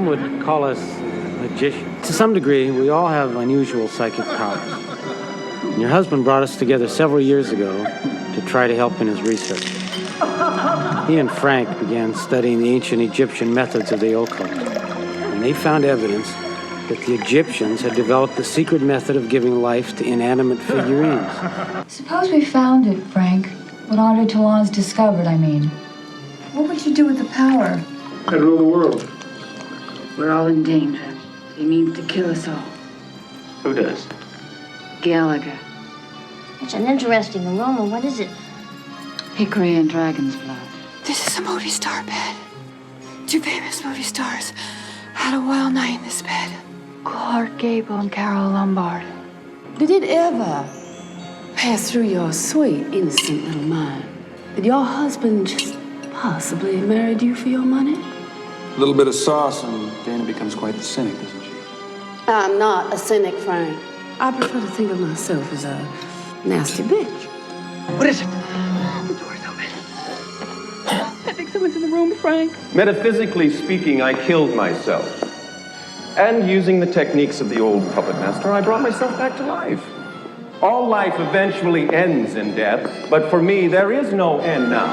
Some would call us magicians. To some degree, we all have unusual psychic powers. And your husband brought us together several years ago to try to help in his research. He and Frank began studying the ancient Egyptian methods of the occult, and they found evidence that the Egyptians had developed the secret method of giving life to inanimate figurines. Suppose we found it, Frank. What Andre Talon's discovered, I mean. What would you do with the power? I'd rule the world. We're all in danger. He means to kill us all. Who does? Gallagher. It's an interesting aroma. What is it? Hickory and dragon's blood. This is a movie star bed. 2 famous movie stars had a wild night in this bed. Clark Gable and Carol Lombard. Did it ever pass through your sweet, innocent little mind that your husband just possibly married you for your money? A little bit of sauce and Dana becomes quite the cynic, isn't she? I'm not a cynic, Frank. I prefer to think of myself as a nasty bitch. What is it? The door's open. I think someone's in the room, Frank. Metaphysically speaking, I killed myself. And using the techniques of the old puppet master, I brought myself back to life. All life eventually ends in death, but for me, there is no end now.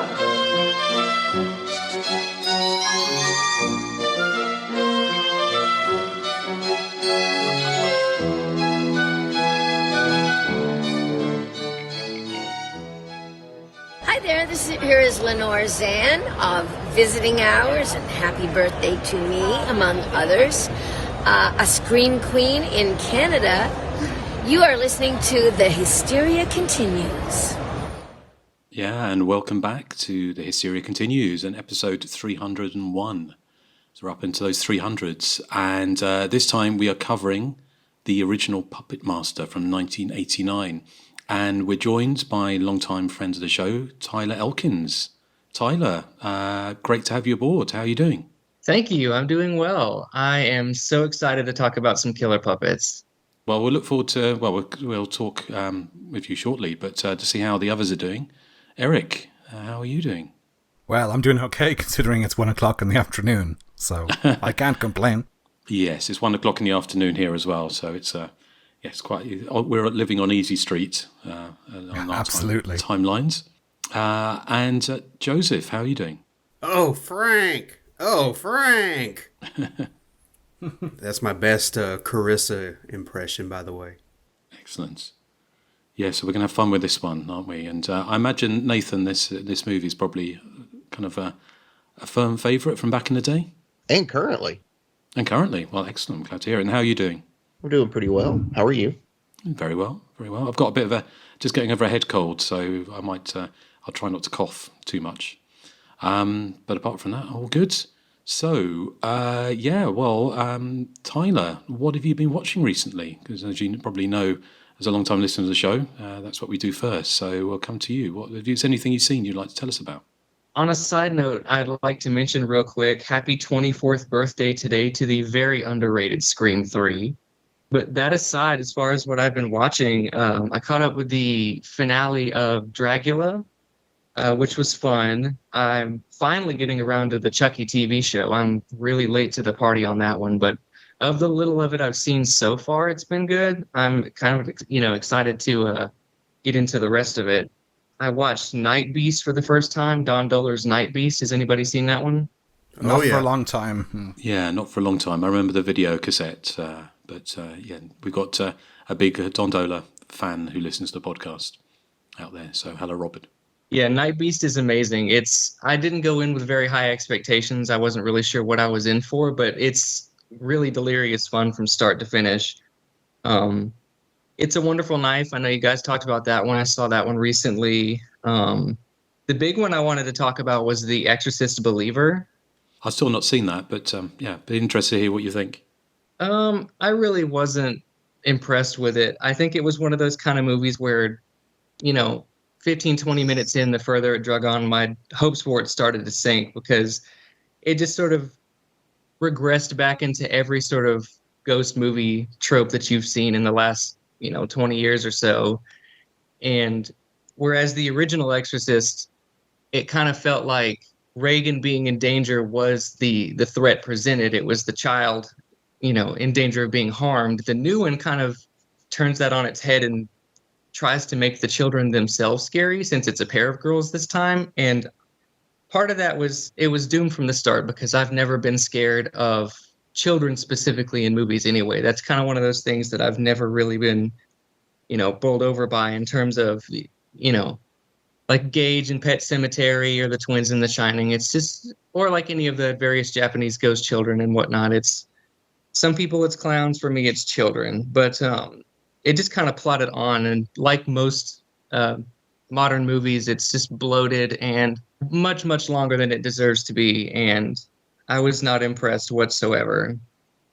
Hi there, here is Lenore Zan of Visiting Hours and Happy Birthday to Me, among others. A scream queen in Canada. You are listening to The Hysteria Continues. Yeah, and welcome back to The Hysteria Continues and episode 301. So we're up into those 300s. And this time we are covering the original Puppet Master from 1989. And we're joined by longtime friends of the show, Tyler Elkins. Tyler, great to have you aboard. How are you doing? Thank you. I'm doing well. I am so excited to talk about some killer puppets. Well, we'll look forward to, we'll talk with you shortly, but to see how the others are doing. Erik, how are you doing? Well, I'm doing okay considering it's 1 o'clock in the afternoon, so I can't complain. Yes, it's 1 o'clock in the afternoon here as well, so it's quite. We're living on easy street on our absolutely timelines. And Joseph, how are you doing? Oh, Frank! That's my best Carissa impression, by the way. Excellent. Yeah, so we're going to have fun with this one, aren't we? And I imagine, Nathan, this movie is probably kind of a firm favourite from back in the day? And currently. Well, excellent. I'm glad to hear it. And how are you doing? We're doing pretty well. How are you? Very well, very well. I've got a bit of just getting over a head cold, so I might, I'll try not to cough too much. But apart from that, all good. So, Tyler, what have you been watching recently? Because as you probably know, as a long-time listener to the show, that's what we do first. So we'll come to you. Is there anything you've seen you'd like to tell us about? On a side note, I'd like to mention real quick, happy 24th birthday today to the very underrated Scream 3. But that aside, as far as what I've been watching, I caught up with the finale of Dracula, which was fun. I'm finally getting around to the Chucky TV show. I'm really late to the party on that one, but of the little of it I've seen so far, it's been good. I'm kind of, excited to get into the rest of it. I watched Night Beast for the first time, Don Dohler's Night Beast. Has anybody seen that one? Not for a long time. Yeah, not for a long time. I remember the video cassette, but we've got a big Don Dohler fan who listens to the podcast out there. So hello, Robert. Yeah, Night Beast is amazing. I didn't go in with very high expectations. I wasn't really sure what I was in for, but it's really delirious fun from start to finish. It's a Wonderful Knife. I know you guys talked about that one. I saw that one recently. The big one I wanted to talk about was The Exorcist Believer. I've still not seen that, but be interested to hear what you think. I really wasn't impressed with it. I think it was one of those kind of movies where, 15, 20 minutes in, the further it drug on, my hopes for it started to sink because it just sort of regressed back into every sort of ghost movie trope that you've seen in the last, 20 years or so. And whereas the original Exorcist, it kind of felt like Reagan being in danger was the threat presented. It was the child, in danger of being harmed. The new one kind of turns that on its head and tries to make the children themselves scary, since it's a pair of girls this time. And part of that was, it was doomed from the start, because I've never been scared of children specifically in movies anyway. That's kind of one of those things that I've never really been, bowled over by, in terms of, like Gage in Pet Sematary or the twins in The Shining. It's just, or like any of the various Japanese ghost children and whatnot. It's, some people it's clowns, for me it's children. But it just kind of plotted on, and like most modern movies, it's just bloated and much, much longer than it deserves to be, and I was not impressed whatsoever.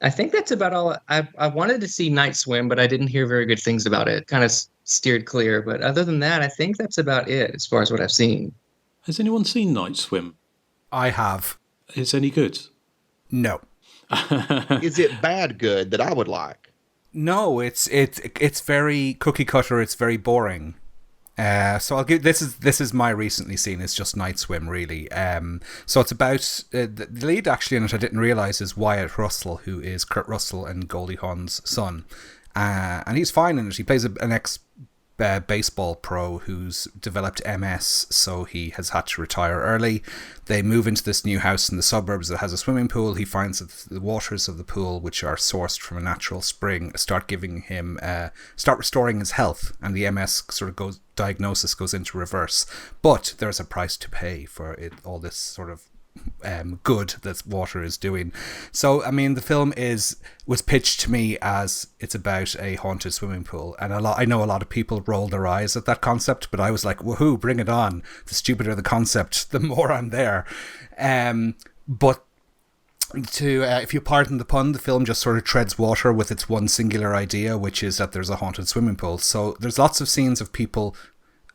I think that's about all. I wanted to see Night Swim, but I didn't hear very good things about it. Kind of steered clear, but other than that, I think that's about it as far as what I've seen. Has anyone seen Night Swim? I have. Is any good? No. Is it bad good that I would like? No, it's very cookie cutter. It's very boring. So I'll give this is my recently seen. It's just Night Swim, really. So it's about the lead actually in it. I didn't realize is Wyatt Russell, who is Kurt Russell and Goldie Hawn's son, and he's fine in it. He plays an ex baseball pro who's developed MS, so he has had to retire early. They move into this new house in the suburbs that has a swimming pool. He finds that the waters of the pool, which are sourced from a natural spring, start restoring his health, and the MS diagnosis goes into reverse. But there's a price to pay for it, all this sort of good that water is doing. So I mean, the film was pitched to me as it's about a haunted swimming pool, and I know a lot of people roll their eyes at that concept, but I was like, woohoo, bring it on. The stupider the concept, the more I'm there. But if you pardon the pun, the film just sort of treads water with its one singular idea, which is that there's a haunted swimming pool. So there's lots of scenes of people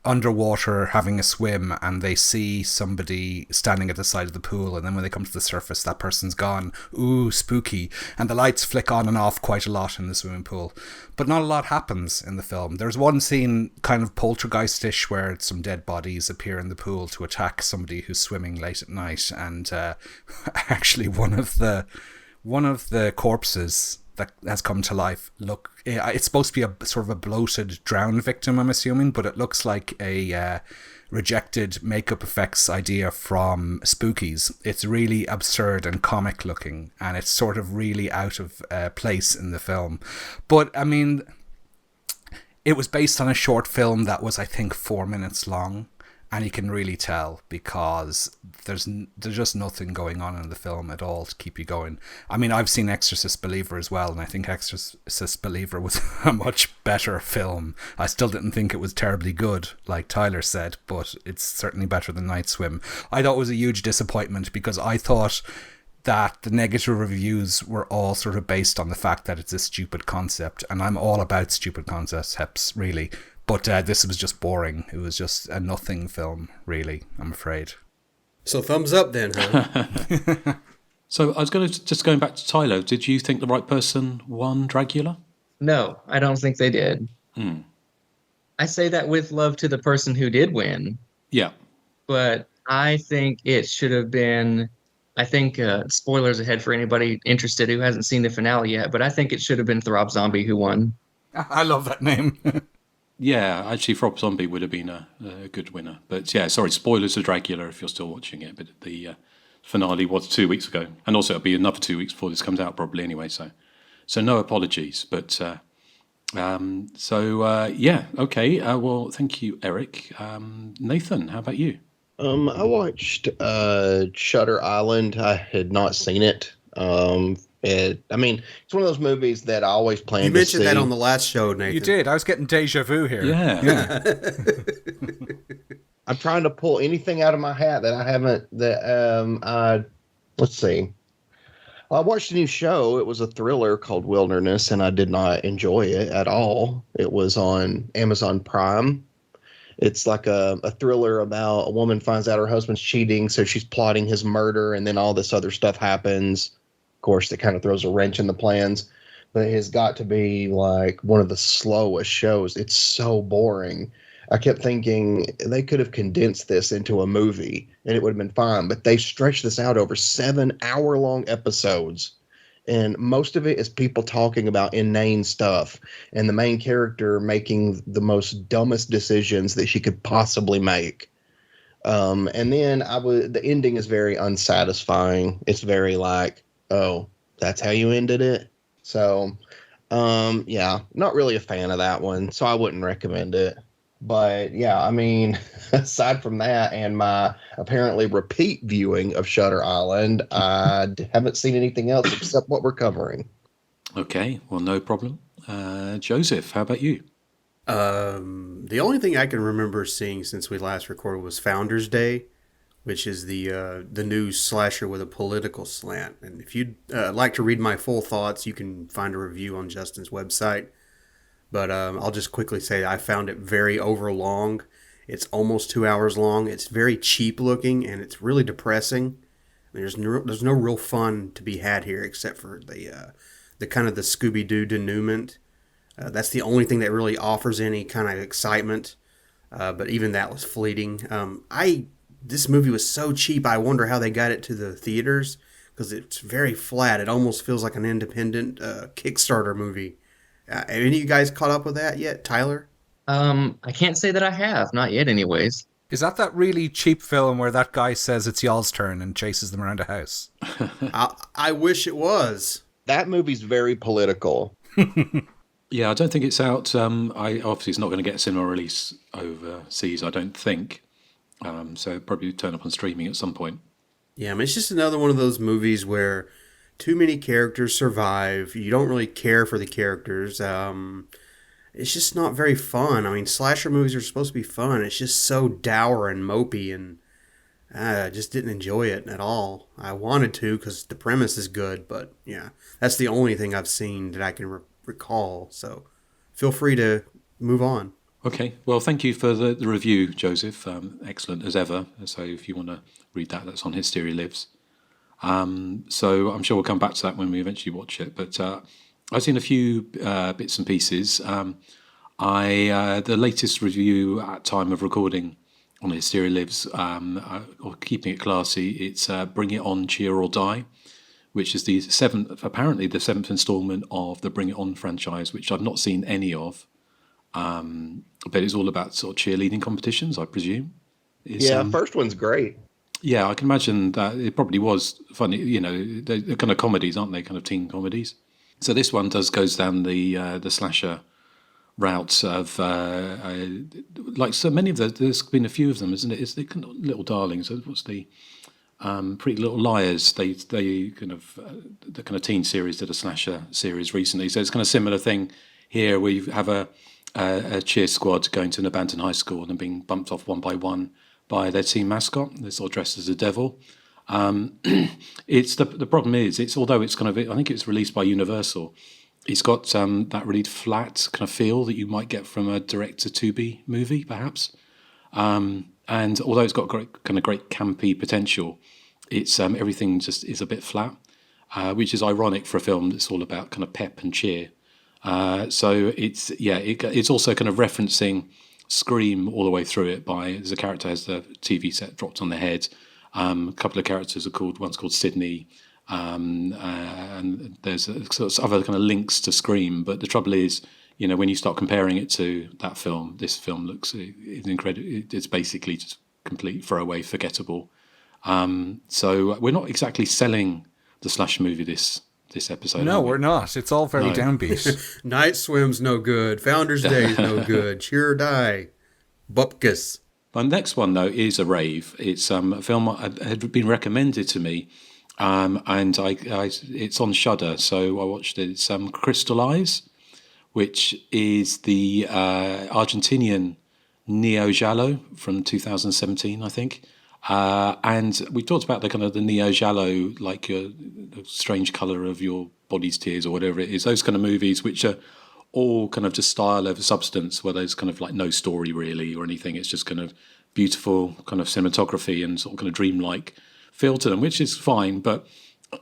underwater having a swim, and they see somebody standing at the side of the pool, and then when they come to the surface, that person's gone. Ooh, spooky. And the lights flick on and off quite a lot in the swimming pool, but not a lot happens in the film. There's one scene, kind of poltergeist-ish, where some dead bodies appear in the pool to attack somebody who's swimming late at night, and actually one of the corpses that has come to life, it's supposed to be a sort of a bloated drowned victim, I'm assuming, but it looks like a rejected makeup effects idea from Spookies. It's really absurd and comic looking, and it's sort of really out of place in the film. But I mean, it was based on a short film that was, I think, 4 minutes long, and you can really tell because there's just nothing going on in the film at all to keep you going. I mean, I've seen Exorcist Believer as well, and I think Exorcist Believer was a much better film. I still didn't think it was terribly good, like Tyler said, but it's certainly better than Night Swim. I thought it was a huge disappointment because I thought that the negative reviews were all sort of based on the fact that it's a stupid concept, and I'm all about stupid concepts, really. But this was just boring. It was just a nothing film, really, I'm afraid. So thumbs up then, huh? So I was going back to Tyler. Did you think The Right Person won Dracula? No, I don't think they did. I say that with love to the person who did win. Yeah. But I think it should have been, spoilers ahead for anybody interested who hasn't seen the finale yet, but I think it should have been Throb Zombie who won. I love that name. Yeah, actually, Throb Zombie would have been a good winner. But yeah, sorry, spoilers to Dracula if you're still watching it. But the finale was 2 weeks ago. And also it'll be another 2 weeks before this comes out probably anyway. So no apologies. But yeah, okay. Well, thank you, Erik. Nathan, how about you? I watched Shutter Island. I had not seen it. It's one of those movies that I always plan to see. You mentioned that on the last show, Nathan. You did. I was getting deja vu here. Yeah. I'm trying to pull anything out of my hat that I haven't. Let's see. I watched a new show. It was a thriller called Wilderness, and I did not enjoy it at all. It was on Amazon Prime. It's like a thriller about a woman finds out her husband's cheating, so she's plotting his murder, and then all this other stuff happens. Of course, that kind of throws a wrench in the plans, but it has got to be like one of the slowest shows. It's so boring. I kept thinking they could have condensed this into a movie and it would have been fine, but they stretched this out over 7-hour-long episodes. And most of it is people talking about inane stuff and the main character making the most dumbest decisions that she could possibly make. And then the ending is very unsatisfying. It's very like, oh, that's how you ended it. So, yeah, not really a fan of that one. So I wouldn't recommend it. But yeah, I mean, aside from that and my apparently repeat viewing of Shutter Island, I haven't seen anything else except what we're covering. Okay, well, no problem. Joseph, how about you? The only thing I can remember seeing since we last recorded was Founders Day, which is the new slasher with a political slant. And if you'd like to read my full thoughts, you can find a review on Justin's website. But I'll just quickly say I found it very overlong. It's almost 2 hours long. It's very cheap looking, and it's really depressing. There's no real fun to be had here except for the kind of the Scooby-Doo denouement. That's the only thing that really offers any kind of excitement. But even that was fleeting. This movie was so cheap, I wonder how they got it to the theaters, because it's very flat. It almost feels like an independent Kickstarter movie. Have any of you guys caught up with that yet, Tyler? I can't say that I have, not yet anyways. Is that really cheap film where that guy says it's y'all's turn and chases them around a house? I wish it was. That movie's very political. Yeah, I don't think it's out. Obviously, it's not going to get cinema release overseas, I don't think. So it'll probably turn up on streaming at some point. Yeah, I mean, it's just another one of those movies where too many characters survive. You don't really care for the characters. It's just not very fun. I mean, slasher movies are supposed to be fun. It's just so dour and mopey, and I just didn't enjoy it at all. I wanted to because the premise is good, but yeah, that's the only thing I've seen that I can recall. So feel free to move on. Okay, well, thank you for the review, Joseph. Excellent as ever. So if you want to read that, that's on Hysteria Lives. So I'm sure we'll come back to that when we eventually watch it. But I've seen a few bits and pieces. The latest review at time of recording on Hysteria Lives, or keeping it classy, it's Bring It On, Cheer or Die, which is apparently the seventh installment of the Bring It On franchise, which I've not seen any of. But it's all about sort of cheerleading competitions, I presume. First one's great. Yeah, I can imagine that it probably was funny. You know, they're kind of comedies, aren't they? Kind of teen comedies. So this one goes down the slasher route of like so many of there's been a few of them, isn't it? It's the kind of Little Darlings. What's the Pretty Little Liars? They kind of the kind of teen series did a slasher series recently. So it's kind of similar thing here. We have a cheer squad going to an abandoned high school and being bumped off one by one by their team mascot. They're sort of dressed as a devil. It's the problem is although it's kind of, I think it's released by Universal, it's got that really flat kind of feel that you might get from a direct-to-Tubi movie, perhaps. And although it's got great campy potential, it's everything just is a bit flat, which is ironic for a film that's all about kind of pep and cheer. So it's also kind of referencing Scream all the way through it. There's a character has the TV set dropped on their head. A couple of characters one's called Sydney, and there's sort of other kind of links to Scream. But the trouble is, you know, when you start comparing it to that film, this film looks incredible. It's basically just complete throwaway, forgettable. So we're not exactly selling the slash movie this episode. No, we're not. It's all very downbeat. Night Swim's no good. Founders Day is no good. Cheer or Die. Bupkis. My next one, though, is a rave. It's a film that had been recommended to me, and it's on Shudder, so I watched it. It's Crystal Eyes, which is the Argentinian Neo Giallo from 2017, I think. And we talked about the Neo Giallo, like the strange colour of your body's tears or whatever it is. Those kind of movies which are all kind of just style over substance, where there's kind of like no story really or anything. It's just kind of beautiful kind of cinematography and sort of kind of dreamlike feel to them, which is fine. But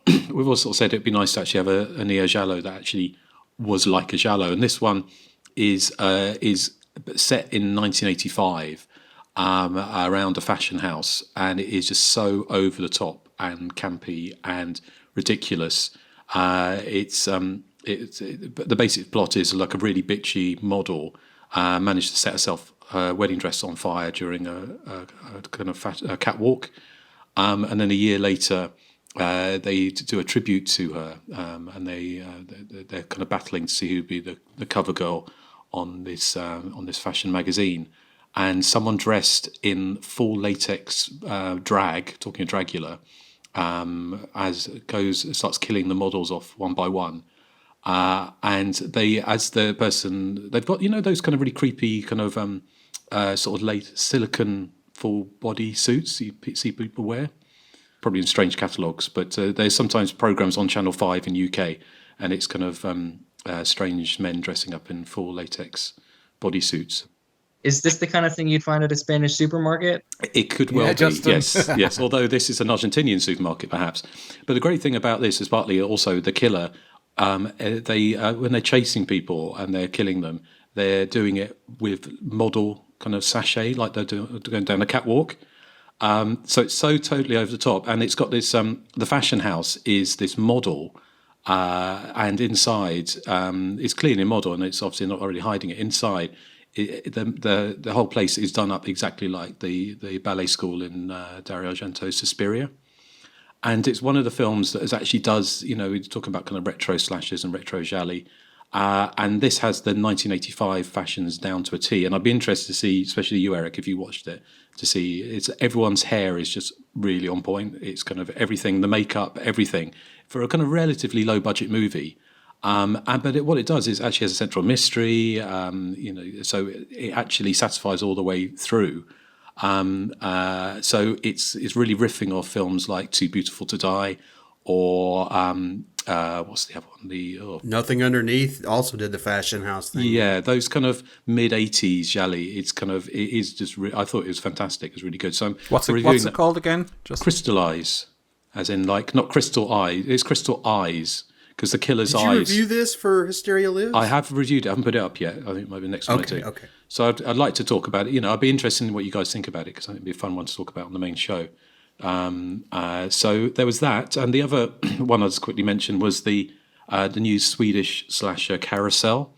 we've also said it'd be nice to actually have a Neo Giallo that actually was like a Giallo. And this one is set in 1985 around a fashion house, and it is just so over the top and campy and ridiculous. The basic plot is like a really bitchy model managed to set herself her wedding dress on fire during a kind of a catwalk, and then a year later they do a tribute to her, and they're kind of battling to see who'd be the cover girl on this fashion magazine. And someone dressed in full latex drag, talking of Dragula, starts killing the models off one by one. And they've got, those kind of really creepy kind of sort of late silicone full body suits you see people wear, probably in strange catalogues, but there's sometimes programs on Channel 5 in UK, and it's kind of strange men dressing up in full latex bodysuits. Is this the kind of thing you'd find at a Spanish supermarket? It could well be, yes, yes. Although this is an Argentinian supermarket, perhaps. But the great thing about this is partly also the killer. When they're chasing people and they're killing them, they're doing it with model kind of sachet, like they're going down a catwalk. So it's so totally over the top, and it's got this. The fashion house is this model, and inside it's clearly a model, and it's obviously not already hiding it inside. The whole place is done up exactly like the ballet school in Dario Argento's Suspiria. And it's one of the films that actually does, we're talking about kind of retro slashers and retro gialli. And this has the 1985 fashions down to a T. And I'd be interested to see, especially you, Erik, if you watched it, to see everyone's hair is just really on point. It's kind of everything, the makeup, everything, for a kind of relatively low budget movie. What it does is actually has a central mystery, so it actually satisfies all the way through. So it's really riffing off films like Too Beautiful to Die, or what's the other one? Nothing Underneath also did the fashion house thing. Yeah, those kind of mid-80s gialli. I thought it was fantastic. It was really good. So what's it called again? Just Crystallize, as in like not Crystal Eye. It's Crystal Eyes. Because the killer's eyes. Did you review this for Hysteria Lives? I have reviewed it. I haven't put it up yet. I think maybe next one or two. Okay. So I'd like to talk about it. I'd be interested in what you guys think about it, because I think it'd be a fun one to talk about on the main show. So there was that, and the other one I'll just quickly mention was the new Swedish slasher Carousel,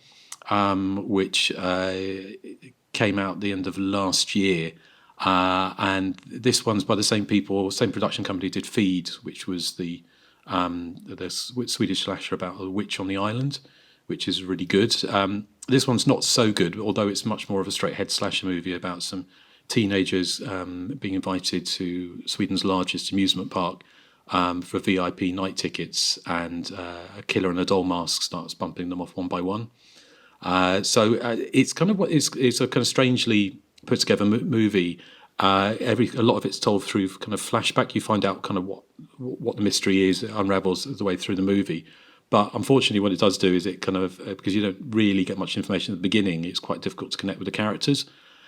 which came out the end of last year. And this one's by the same production company did Feed, which was the Swedish slasher about a witch on the island, which is really good. This one's not so good, although it's much more of a straight-head slasher movie about some teenagers being invited to Sweden's largest amusement park for VIP night tickets, and a killer in a doll mask starts bumping them off one by one. So it's kind of it's a kind of strangely put together movie. A lot of it's told through kind of flashback. You find out kind of what the mystery is. It unravels the way through the movie. But unfortunately, what it does do is it kind of, because you don't really get much information at the beginning, it's quite difficult to connect with the characters.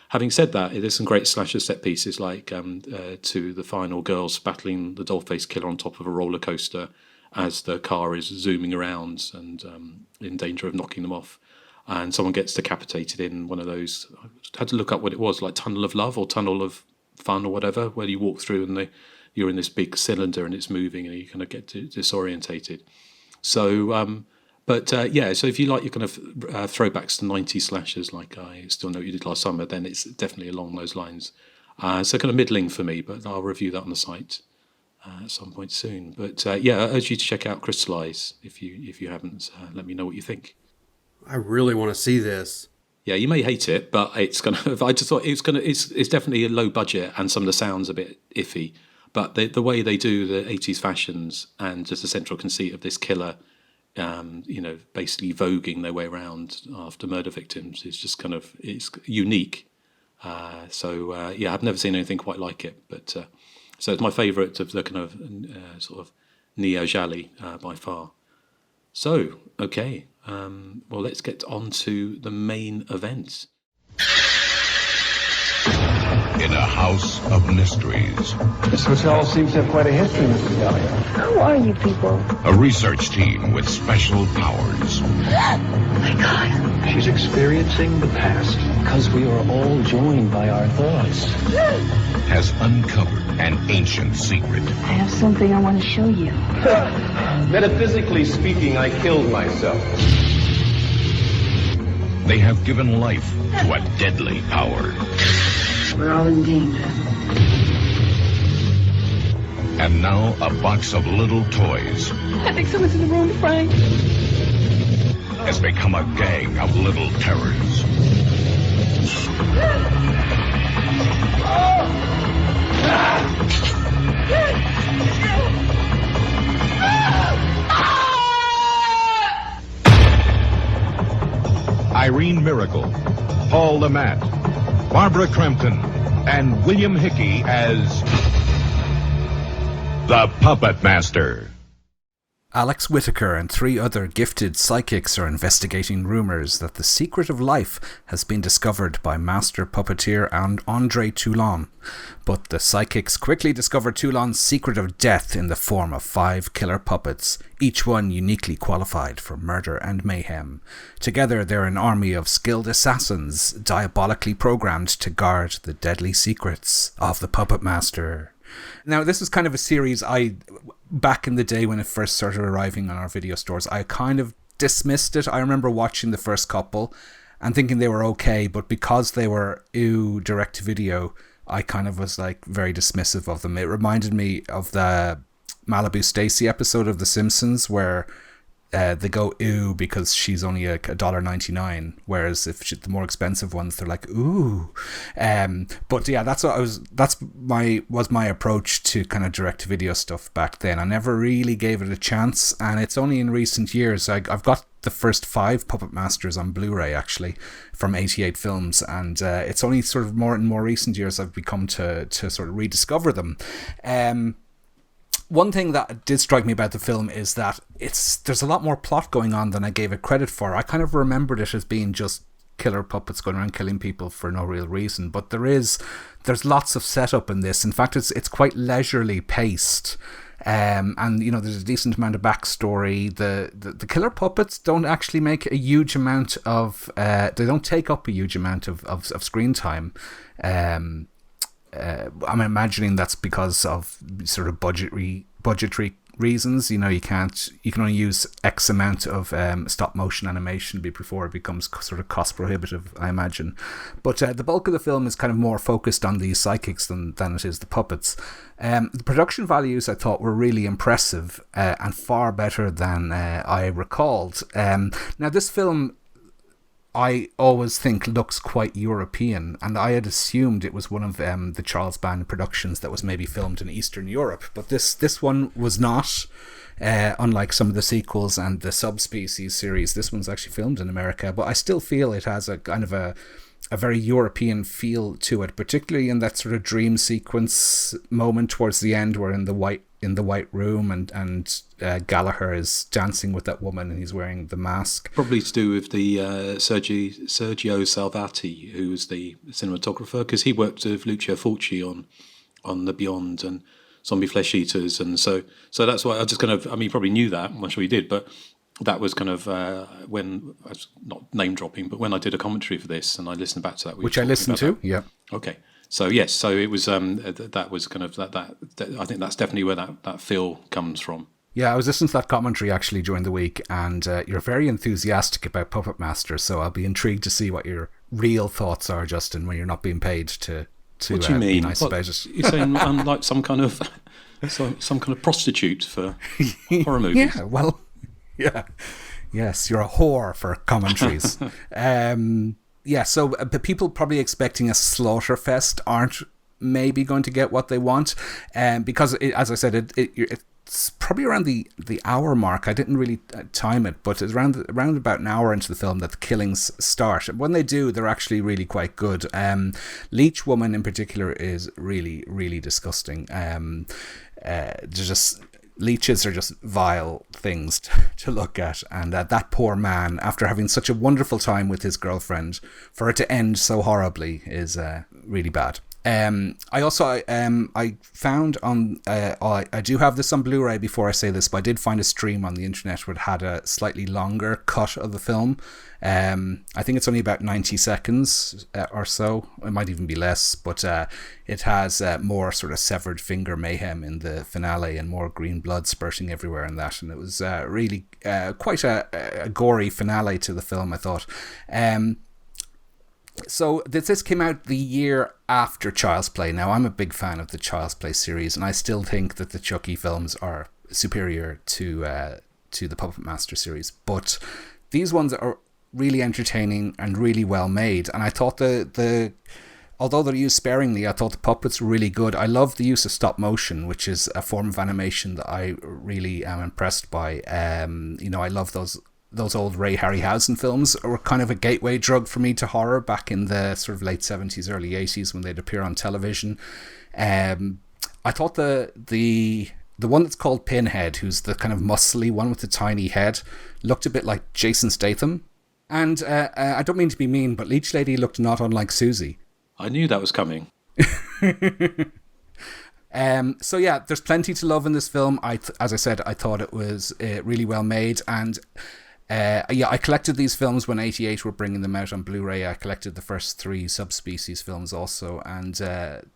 Having said that, there's some great slasher set pieces, like to the final girls battling the doll-faced killer on top of a roller coaster as the car is zooming around and in danger of knocking them off. And someone gets decapitated in one of those, I had to look up what it was, like Tunnel of Love or Tunnel of Fun or whatever, where you walk through and you're in this big cylinder and it's moving and you kind of get disorientated. So, so if you like your kind of throwbacks to 90s slashers, like I Still Know What You Did Last Summer, then it's definitely along those lines. So kind of middling for me, but I'll review that on the site at some point soon. But I urge you to check out Crystallize if you haven't. Let me know what you think. I really want to see this. Yeah, you may hate it, but it's kind of. I just thought it's definitely a low budget, and some of the sounds a bit iffy. But the way they do the 80s fashions and just the central conceit of this killer, basically voguing their way around after murder victims is just kind of, it's unique. I've never seen anything quite like it. But so it's my favourite of the kind of sort of neo-gialli by far. So, okay. Let's get on to the main event. in a house of mysteries. This hotel seems to have quite a history, Mrs. Elliott. Who are you people? A research team with special powers Oh my God. She's experiencing the past because we are all joined by our thoughts. has uncovered an ancient secret. I have something I want to show you. Metaphysically speaking, I killed myself. They have given life to a deadly power. We're all in danger. And now a box of little toys I think someone's in the room, Frank. has become a gang of little terrors. Irene Miracle, Paul Lamont, Barbara Crampton, and William Hickey as the Puppet Master. Alex Whitaker and 3 other gifted psychics are investigating rumours that the secret of life has been discovered by master puppeteer and Andre Toulon. But the psychics quickly discover Toulon's secret of death in the form of 5 killer puppets, each one uniquely qualified for murder and mayhem. Together they're an army of skilled assassins, diabolically programmed to guard the deadly secrets of the Puppet Master. Now, this is kind of a series back in the day when it first started arriving on our video stores, I kind of dismissed it. I remember watching the first couple and thinking they were okay, but because they were direct-to-video, I kind of was like very dismissive of them. It reminded me of the Malibu Stacy episode of The Simpsons where they go ooh because she's only $1.99, whereas if the more expensive ones they're like ooh. But yeah, that's my approach to kind of direct to video stuff back then. I never really gave it a chance, and it's only in recent years I've got the first 5 Puppet Masters on Blu-ray actually from 88 Films, and it's only sort of more in more recent years I've become to sort of rediscover them. One thing that did strike me about the film is that there's a lot more plot going on than I gave it credit for. I kind of remembered it as being just killer puppets going around killing people for no real reason, but there's lots of setup in this. In fact, it's quite leisurely paced, and there's a decent amount of backstory. The killer puppets don't actually make a huge amount of they don't take up a huge amount of screen time. I'm imagining that's because of sort of budgetary reasons. You can only use X amount of stop motion animation before it becomes sort of cost prohibitive, I imagine. But the bulk of the film is kind of more focused on these psychics than it is the puppets. The production values I thought were really impressive and far better than I recalled. Now this film, I always think looks quite European, and I had assumed it was one of the Charles Band productions that was maybe filmed in Eastern Europe, but this one was not. Unlike some of the sequels and the Subspecies series, this one's actually filmed in America, but I still feel it has a kind of a very European feel to it, particularly in that sort of dream sequence moment towards the end where in the white room and Gallagher is dancing with that woman and he's wearing the mask. Probably to do with the Sergio Salvati, who was the cinematographer, because he worked with Lucio Fulci on The Beyond and Zombie Flesh Eaters, and so that's why I just kind of, I mean, you probably knew that, I'm sure you did, but that was kind of when, I was not name dropping, but when I did a commentary for this and I listened back to that. Which I listened to, yeah. Okay. So yes, so it was that was kind of that I think that's definitely where that feel comes from. Yeah, I was listening to that commentary actually during the week, and you're very enthusiastic about Puppet Master, so I'll be intrigued to see what your real thoughts are, Justin, when you're not being paid to what do you mean? Be nice about it. You're saying I'm like some kind of prostitute for horror movies? Yeah, well, yeah, yes, you're a whore for commentaries. Yeah, so people probably expecting a slaughterfest aren't maybe going to get what they want, because as I said, it's probably around the hour mark. I didn't really time it, but it's around about an hour into the film that the killings start. And when they do, they're actually really quite good. Leech Woman in particular is really, really disgusting. Leeches are just vile things to look at, and that poor man, after having such a wonderful time with his girlfriend, for it to end so horribly is really bad. I also I found on I do have this on Blu-ray before I say this, but I did find a stream on the internet where it had a slightly longer cut of the film. I think it's only about 90 seconds or so. It might even be less, but it has more sort of severed finger mayhem in the finale and more green blood spurting everywhere in that. And it was really quite a gory finale to the film, I thought. So this came out the year after Child's Play. Now, I'm a big fan of the Child's Play series, and I still think that the Chucky films are superior to the Puppet Master series. But these ones are really entertaining and really well made. And I thought although they're used sparingly, I thought the puppets were really good. I love the use of stop motion, which is a form of animation that I really am impressed by. I love those old Ray Harryhausen films were kind of a gateway drug for me to horror back in the sort of late 70s, early 80s when they'd appear on television. I thought the one that's called Pinhead, who's the kind of muscly one with the tiny head, looked a bit like Jason Statham. And I don't mean to be mean, but Leech Lady looked not unlike Susie. I knew that was coming. So yeah, there's plenty to love in this film. As I said, I thought it was really well made, and I collected these films when 88 were bringing them out on Blu-ray. I collected the first 3 Subspecies films also, and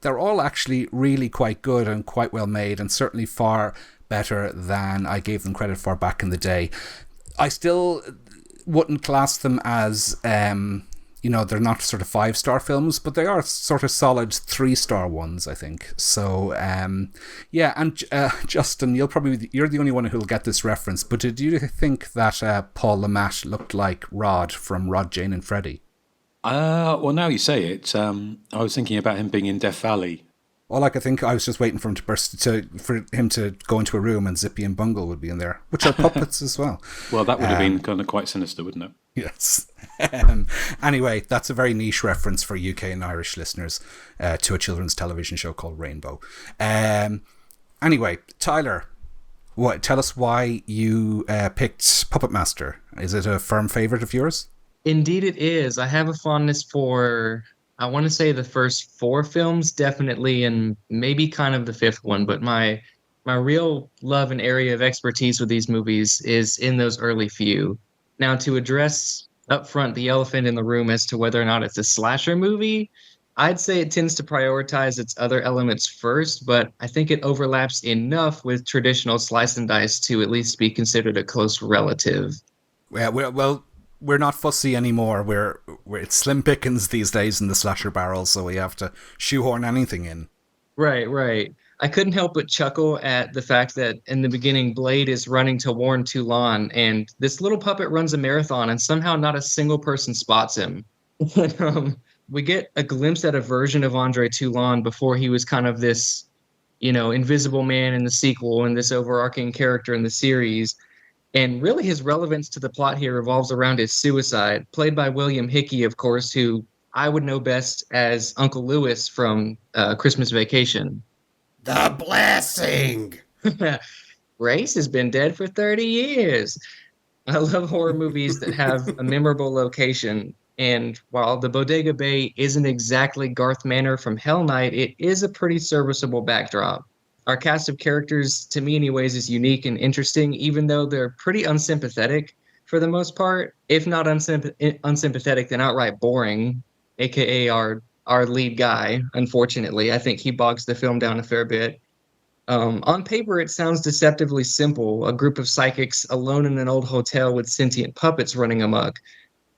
they're all actually really quite good and quite well made, and certainly far better than I gave them credit for back in the day. I still wouldn't class them as they're not sort of 5-star films, but they are sort of solid 3-star ones, I think. So, and Justin, you're the only one who'll get this reference, but did you think that Paul Le Mat looked like Rod from Rod, Jane and Freddy? Well, now you say it, I was thinking about him being in Death Valley. All I could think, I was just waiting for him for him to go into a room and Zippy and Bungle would be in there, which are puppets as well. Well, that would have been kind of quite sinister, wouldn't it? Yes. Anyway, that's a very niche reference for UK and Irish listeners to a children's television show called Rainbow. Anyway, Tyler, tell us why you picked Puppet Master. Is it a firm favourite of yours? Indeed it is. I have a fondness for, I want to say, the first 4 films, definitely, and maybe kind of the 5th one, but my real love and area of expertise with these movies is in those early few. Now, to address up front the elephant in the room as to whether or not it's a slasher movie, I'd say it tends to prioritize its other elements first, but I think it overlaps enough with traditional slice and dice to at least be considered a close relative. Well, we're not fussy anymore. We're it's slim pickings these days in the slasher barrel, so we have to shoehorn anything in. Right. I couldn't help but chuckle at the fact that in the beginning, Blade is running to warn Toulon, and this little puppet runs a marathon, and somehow not a single person spots him. We get a glimpse at a version of Andre Toulon before he was kind of this, invisible man in the sequel and this overarching character in the series. And really his relevance to the plot here revolves around his suicide, played by William Hickey, of course, who I would know best as Uncle Lewis from Christmas Vacation. The blessing! Race has been dead for 30 years. I love horror movies that have a memorable location. And while the Bodega Bay isn't exactly Garth Manor from Hell Night, it is a pretty serviceable backdrop. Our cast of characters, to me anyways, is unique and interesting, even though they're pretty unsympathetic for the most part. If not unsympathetic, then outright boring, aka our lead guy, unfortunately. I think he bogs the film down a fair bit. On paper, it sounds deceptively simple, a group of psychics alone in an old hotel with sentient puppets running amok.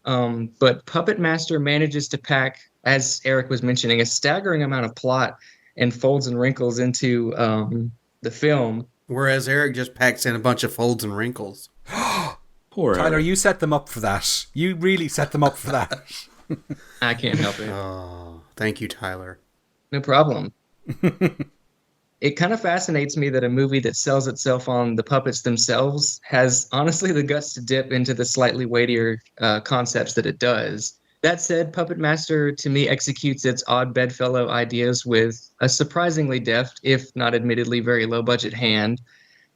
But Puppet Master manages to pack, as Erik was mentioning, a staggering amount of plot and folds and wrinkles into the film. Whereas Erik just packs in a bunch of folds and wrinkles. Poor Tyler, you set them up for that. You really set them up for that. I can't help it. Oh, thank you, Tyler. No problem. It kind of fascinates me that a movie that sells itself on the puppets themselves has honestly the guts to dip into the slightly weightier concepts that it does. That said, Puppet Master, to me, executes its odd bedfellow ideas with a surprisingly deft, if not admittedly very low-budget hand.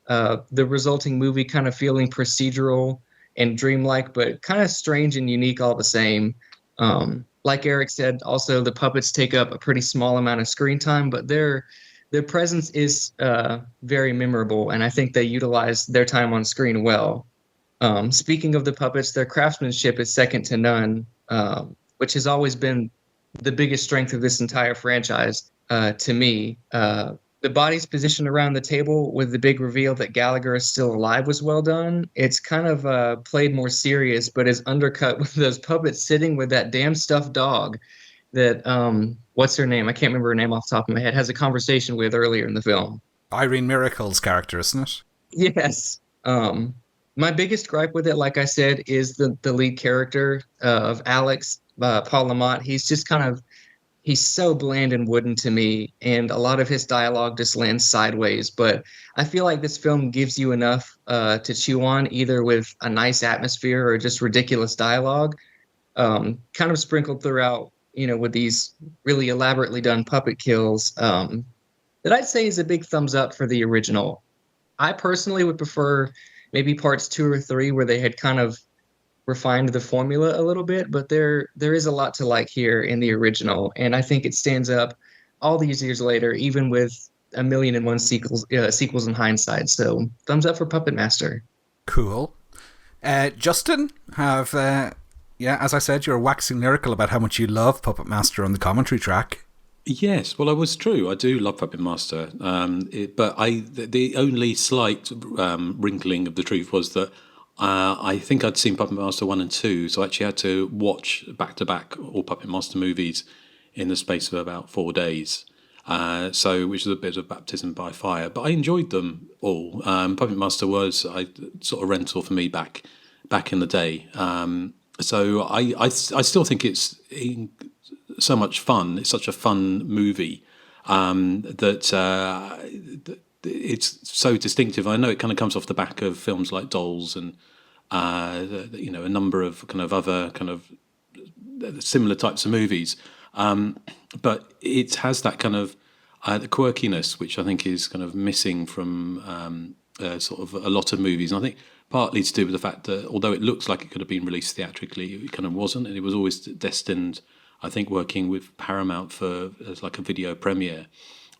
The resulting movie kind of feeling procedural and dreamlike, but kind of strange and unique all the same. Like Erik said, also the puppets take up a pretty small amount of screen time, but their presence is very memorable, and I think they utilize their time on screen well. Speaking of the puppets, their craftsmanship is second to none, which has always been the biggest strength of this entire franchise to me. The bodies positioned around the table with the big reveal that Gallagher is still alive was well done. It's kind of played more serious, but is undercut with those puppets sitting with that damn stuffed dog that, what's her name? I can't remember her name off the top of my head, has a conversation with earlier in the film. Irene Miracle's character, isn't it? Yes. My biggest gripe with it, like I said, is the lead character of Alex, Paul Lamont. He's just he's so bland and wooden to me, and a lot of his dialogue just lands sideways. But I feel like this film gives you enough to chew on, either with a nice atmosphere or just ridiculous dialogue, kind of sprinkled throughout, with these really elaborately done puppet kills, that I'd say is a big thumbs up for the original. I personally would prefer maybe parts 2 or 3 where they had kind of refined the formula a little bit, but there is a lot to like here in the original, and I think it stands up all these years later, even with 1,000,001 sequels in hindsight. So thumbs up for Puppet Master. Cool. Justin, as I said, you're waxing lyrical about how much you love Puppet Master on the commentary track. Yes, well, I was true. I do love Puppet Master, but the only slight wrinkling of the truth was that I think I'd seen Puppet Master 1 and 2, so I actually had to watch back-to-back all Puppet Master movies in the space of about 4 days, which is a bit of baptism by fire. But I enjoyed them all. Puppet Master was a sort of rental for me back in the day. So I still think it's so much fun. It's such a fun movie that it's so distinctive. I know it kind of comes off the back of films like Dolls and a number of kind of other kind of similar types of movies, but it has that kind of the quirkiness which I think is kind of missing from sort of a lot of movies. And I think partly to do with the fact that although it looks like it could have been released theatrically, it kind of wasn't, and it was always destined, I think, working with Paramount as like a video premiere.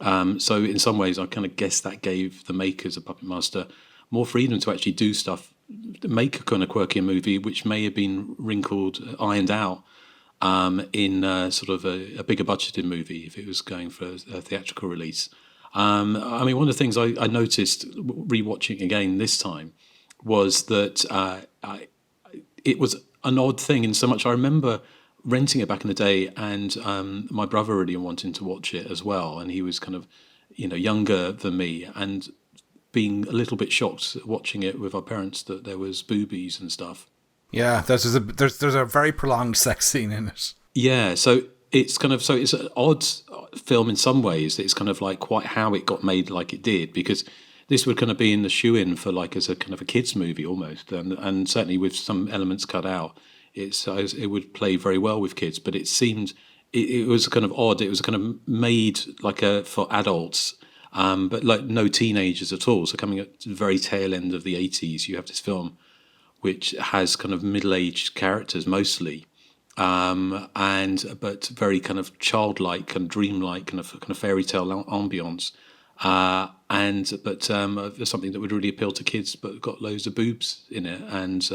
So in some ways, I kind of guess that gave the makers of Puppet Master more freedom to actually do stuff, make a kind of quirkier movie, which may have been ironed out in sort of a bigger budgeted movie if it was going for a theatrical release. I mean, one of the things I noticed rewatching again this time was that it was an odd thing in so much. I remember renting it back in the day, and my brother really wanting to watch it as well, and he was kind of younger than me, and being a little bit shocked watching it with our parents that there was boobies and stuff. Yeah, there's a very prolonged sex scene in it. Yeah, so it's it's an odd film in some ways. It's kind of like quite how it got made like it did, because this would kind of be in the shoe-in for like as a kind of a kids movie almost, and certainly with some elements cut out. It would play very well with kids, but it seemed it was kind of odd. It was kind of made like for adults, but like no teenagers at all. So coming at the very tail end of the 80s, you have this film which has kind of middle-aged characters mostly, but very kind of childlike and dreamlike kind of fairy tale ambience, but something that would really appeal to kids, but got loads of boobs in it and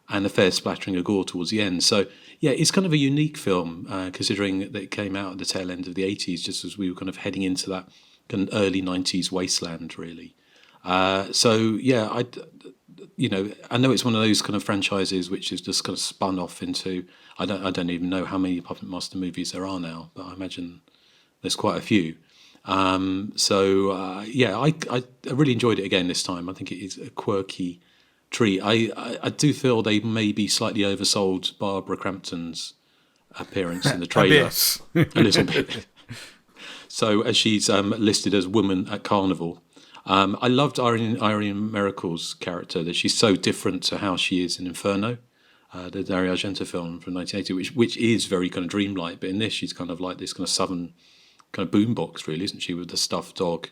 a fair splattering of gore towards the end. So, yeah, it's kind of a unique film, considering that it came out at the tail end of the 80s, just as we were kind of heading into that kind of early 90s wasteland, really. I know it's one of those kind of franchises which is just kind of spun off into, I don't even know how many Puppet Master movies there are now, but I imagine there's quite a few. I really enjoyed it again this time. I think it is a quirky treat. I do feel they maybe slightly oversold Barbara Crampton's appearance in the trailer a little bit. So as she's listed as woman at carnival. I loved Irene Miracle's character, that she's so different to how she is in Inferno, the Dario Argento film from 1980, which is very kind of dreamlike, but in this she's kind of like this kind of southern kind of boombox, really, isn't she, with the stuffed dog.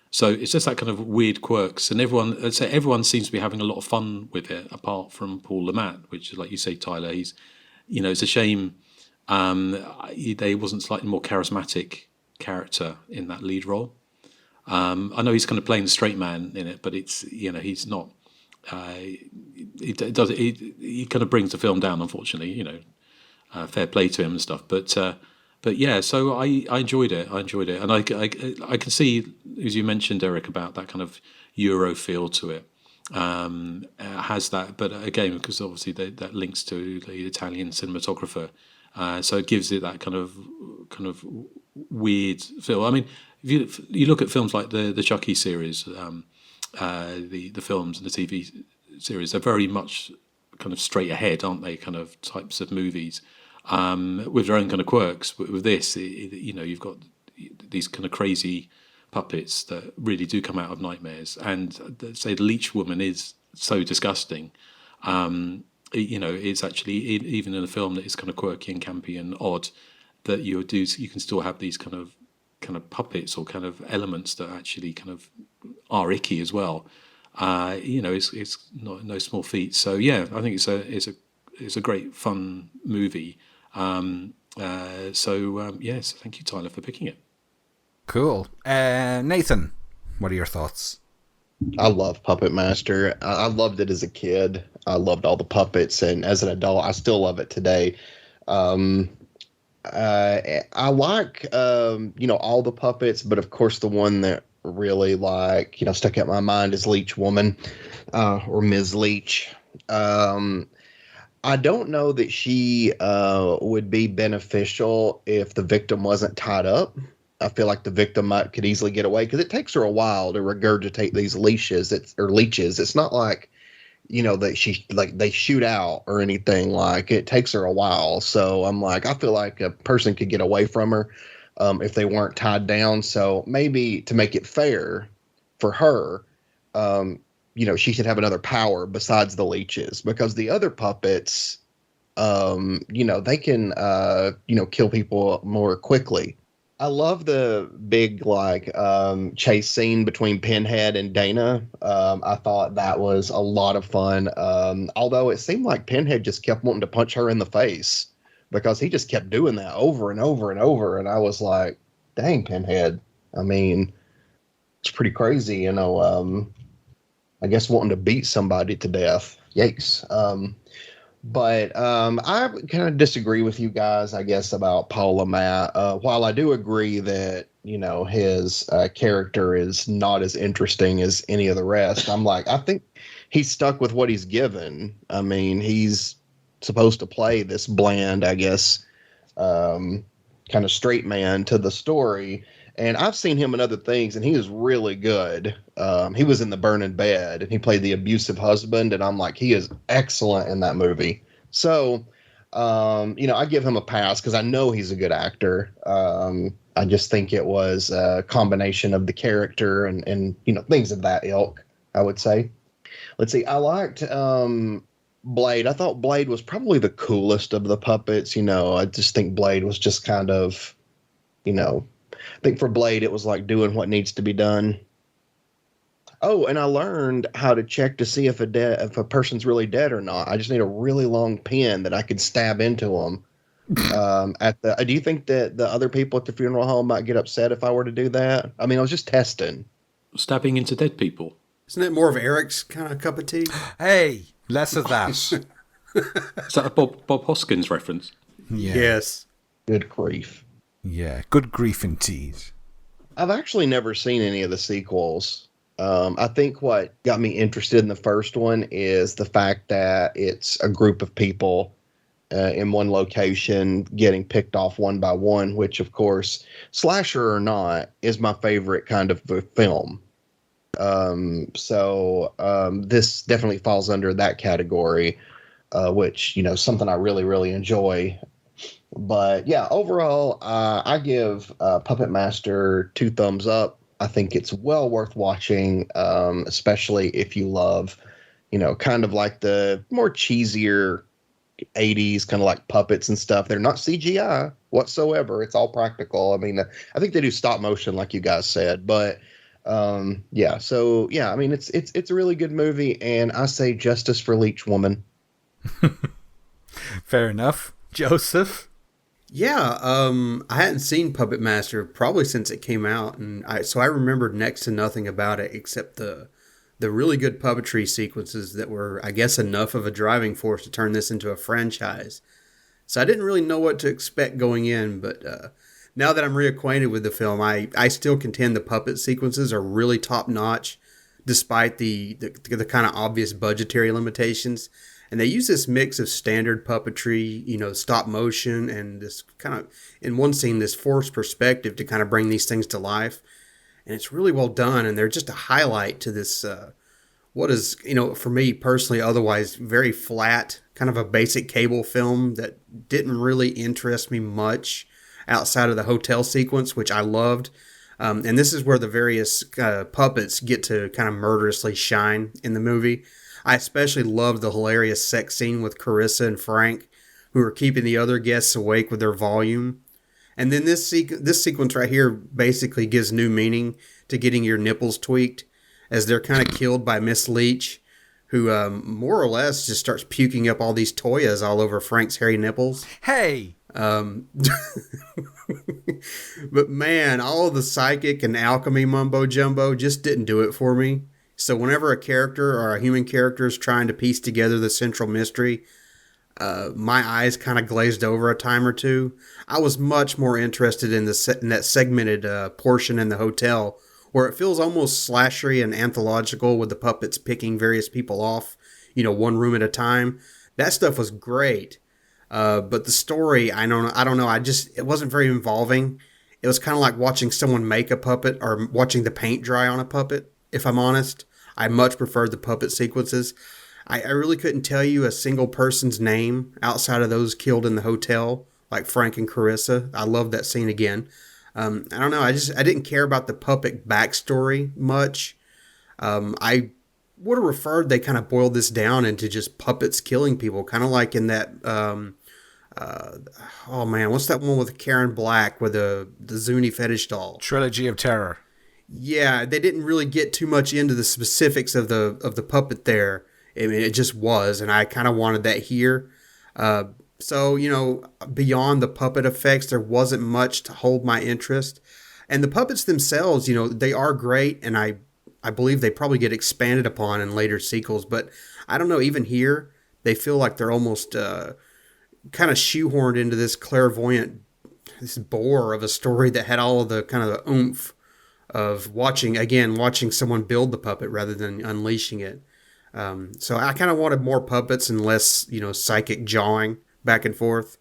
So it's just that kind of weird quirks, and everyone seems to be having a lot of fun with it, apart from Paul Le Mat, which, like you say, Tyler, he's, it's a shame There wasn't slightly more charismatic character in that lead role. I know he's kind of playing the straight man in it, but it's, he's not. He kind of brings the film down, unfortunately. Fair play to him and stuff, but yeah. So I enjoyed it. And I can see, as you mentioned, Erik, about that kind of Euro feel to it. Has that, but again, because obviously that links to the Italian cinematographer, so it gives it that kind of weird feel. I mean, if you look at films like the Chucky series, the films and the TV series, they're very much kind of straight ahead, aren't they? Kind of types of movies with their own kind of quirks. But with this, you've got these kind of crazy puppets that really do come out of nightmares. And say the leech woman is so disgusting. It's actually, even in a film that is kind of quirky and campy and odd, that you can still have these kind of puppets or kind of elements that actually kind of are icky as well. It's not no small feat. So yeah, I think it's a great fun movie. Yes, thank you, Tyler, for picking it. Cool. Nathan, what are your thoughts? I love Puppet Master. I loved it as a kid. I loved all the puppets, and as an adult, I still love it today. I like all the puppets, but of course the one that really stuck out in my mind is Leech Woman, or Ms. Leech. I don't know that she would be beneficial if the victim wasn't tied up. I feel like the victim could easily get away, because it takes her a while to regurgitate these leeches. It's not like, that they shoot out or anything. Like, it takes her a while. So I'm like, I feel like a person could get away from her if they weren't tied down. So maybe to make it fair for her, she should have another power besides the leeches, because the other puppets, they can, kill people more quickly. I love the big chase scene between Pinhead and Dana. I thought that was a lot of fun. Although it seemed like Pinhead just kept wanting to punch her in the face, because he just kept doing that over and over and over. And I was like, dang, Pinhead. I mean, it's pretty crazy, I guess wanting to beat somebody to death. Yikes. But I kind of disagree with you guys, I guess, about Paul Le Mat. While I do agree that, his character is not as interesting as any of the rest, I think he's stuck with what he's given. I mean, he's supposed to play this bland, I guess, kind of straight man to the story. And I've seen him in other things, and he is really good. He was in The Burning Bed, and he played the abusive husband, and I'm like, he is excellent in that movie. So, I give him a pass because I know he's a good actor. I just think it was a combination of the character and things of that ilk, I would say. Let's see, I liked Blade. I thought Blade was probably the coolest of the puppets. I just think Blade was just kind of, I think for Blade, it was like doing what needs to be done. Oh, and I learned how to check to see if a person's really dead or not. I just need a really long pin that I could stab into them. Do you think that the other people at the funeral home might get upset if I were to do that? I mean, I was just testing. Stabbing into dead people. Isn't it more of Eric's kind of cup of tea? Hey, less of that. Is that a Bob Hoskins reference? Yeah. Yes. Good grief. Yeah, good grief indeed. I've actually never seen any of the sequels. I think what got me interested in the first one is the fact that it's a group of people in one location getting picked off one by one, which, of course, slasher or not, is my favorite kind of film. So this definitely falls under that category, which, something I really, really enjoy. But yeah, overall, I give Puppet Master 2 thumbs up. I think it's well worth watching, especially if you love, kind of like the more cheesier 80s, kind of like puppets and stuff. They're not CGI whatsoever. It's all practical. I mean, I think they do stop motion, like you guys said. But yeah, so yeah, I mean, it's a really good movie, and I say justice for Leech Woman. Fair enough. Joseph? Yeah, I hadn't seen Puppet Master probably since it came out, and I remembered next to nothing about it except the really good puppetry sequences that were, I guess, enough of a driving force to turn this into a franchise. So I didn't really know what to expect going in, but now that I'm reacquainted with the film, I still contend the puppet sequences are really top notch, despite the kind of obvious budgetary limitations. And they use this mix of standard puppetry, stop motion, and this kind of, in one scene, this forced perspective to kind of bring these things to life. And it's really well done, and they're just a highlight to this, what is, for me personally, otherwise very flat, kind of a basic cable film that didn't really interest me much outside of the hotel sequence, which I loved. And this is where the various puppets get to kind of murderously shine in the movie. I especially loved the hilarious sex scene with Carissa and Frank, who are keeping the other guests awake with their volume. And then this sequence right here basically gives new meaning to getting your nipples tweaked, as they're kind of killed by Miss Leach, who more or less just starts puking up all these Toyas all over Frank's hairy nipples. Hey! But man, all of the psychic and alchemy mumbo jumbo just didn't do it for me. So whenever a character or a human character is trying to piece together the central mystery, my eyes kind of glazed over a time or two. I was much more interested in that segmented portion in the hotel, where it feels almost slashery and anthological with the puppets picking various people off, one room at a time. That stuff was great. But the story, I don't know. It wasn't very involving. It was kind of like watching someone make a puppet or watching the paint dry on a puppet. If I'm honest, I much preferred the puppet sequences. I really couldn't tell you a single person's name outside of those killed in the hotel, like Frank and Carissa. I love that scene again. I don't know. I didn't care about the puppet backstory much. I would have preferred they kind of boiled this down into just puppets killing people, kind of like in that. Oh man, what's that one with Karen Black with the Zuni fetish doll? Trilogy of Terror. Yeah, they didn't really get too much into the specifics of the puppet there. I mean, it just was, and I kind of wanted that here. So, beyond the puppet effects, there wasn't much to hold my interest. And the puppets themselves, they are great, and I believe they probably get expanded upon in later sequels. But I don't know, even here, they feel like they're almost kind of shoehorned into this clairvoyant, this bore of a story that had all of the kind of the oomph of watching someone build the puppet rather than unleashing it. So I kind of wanted more puppets and less, psychic jawing back and forth.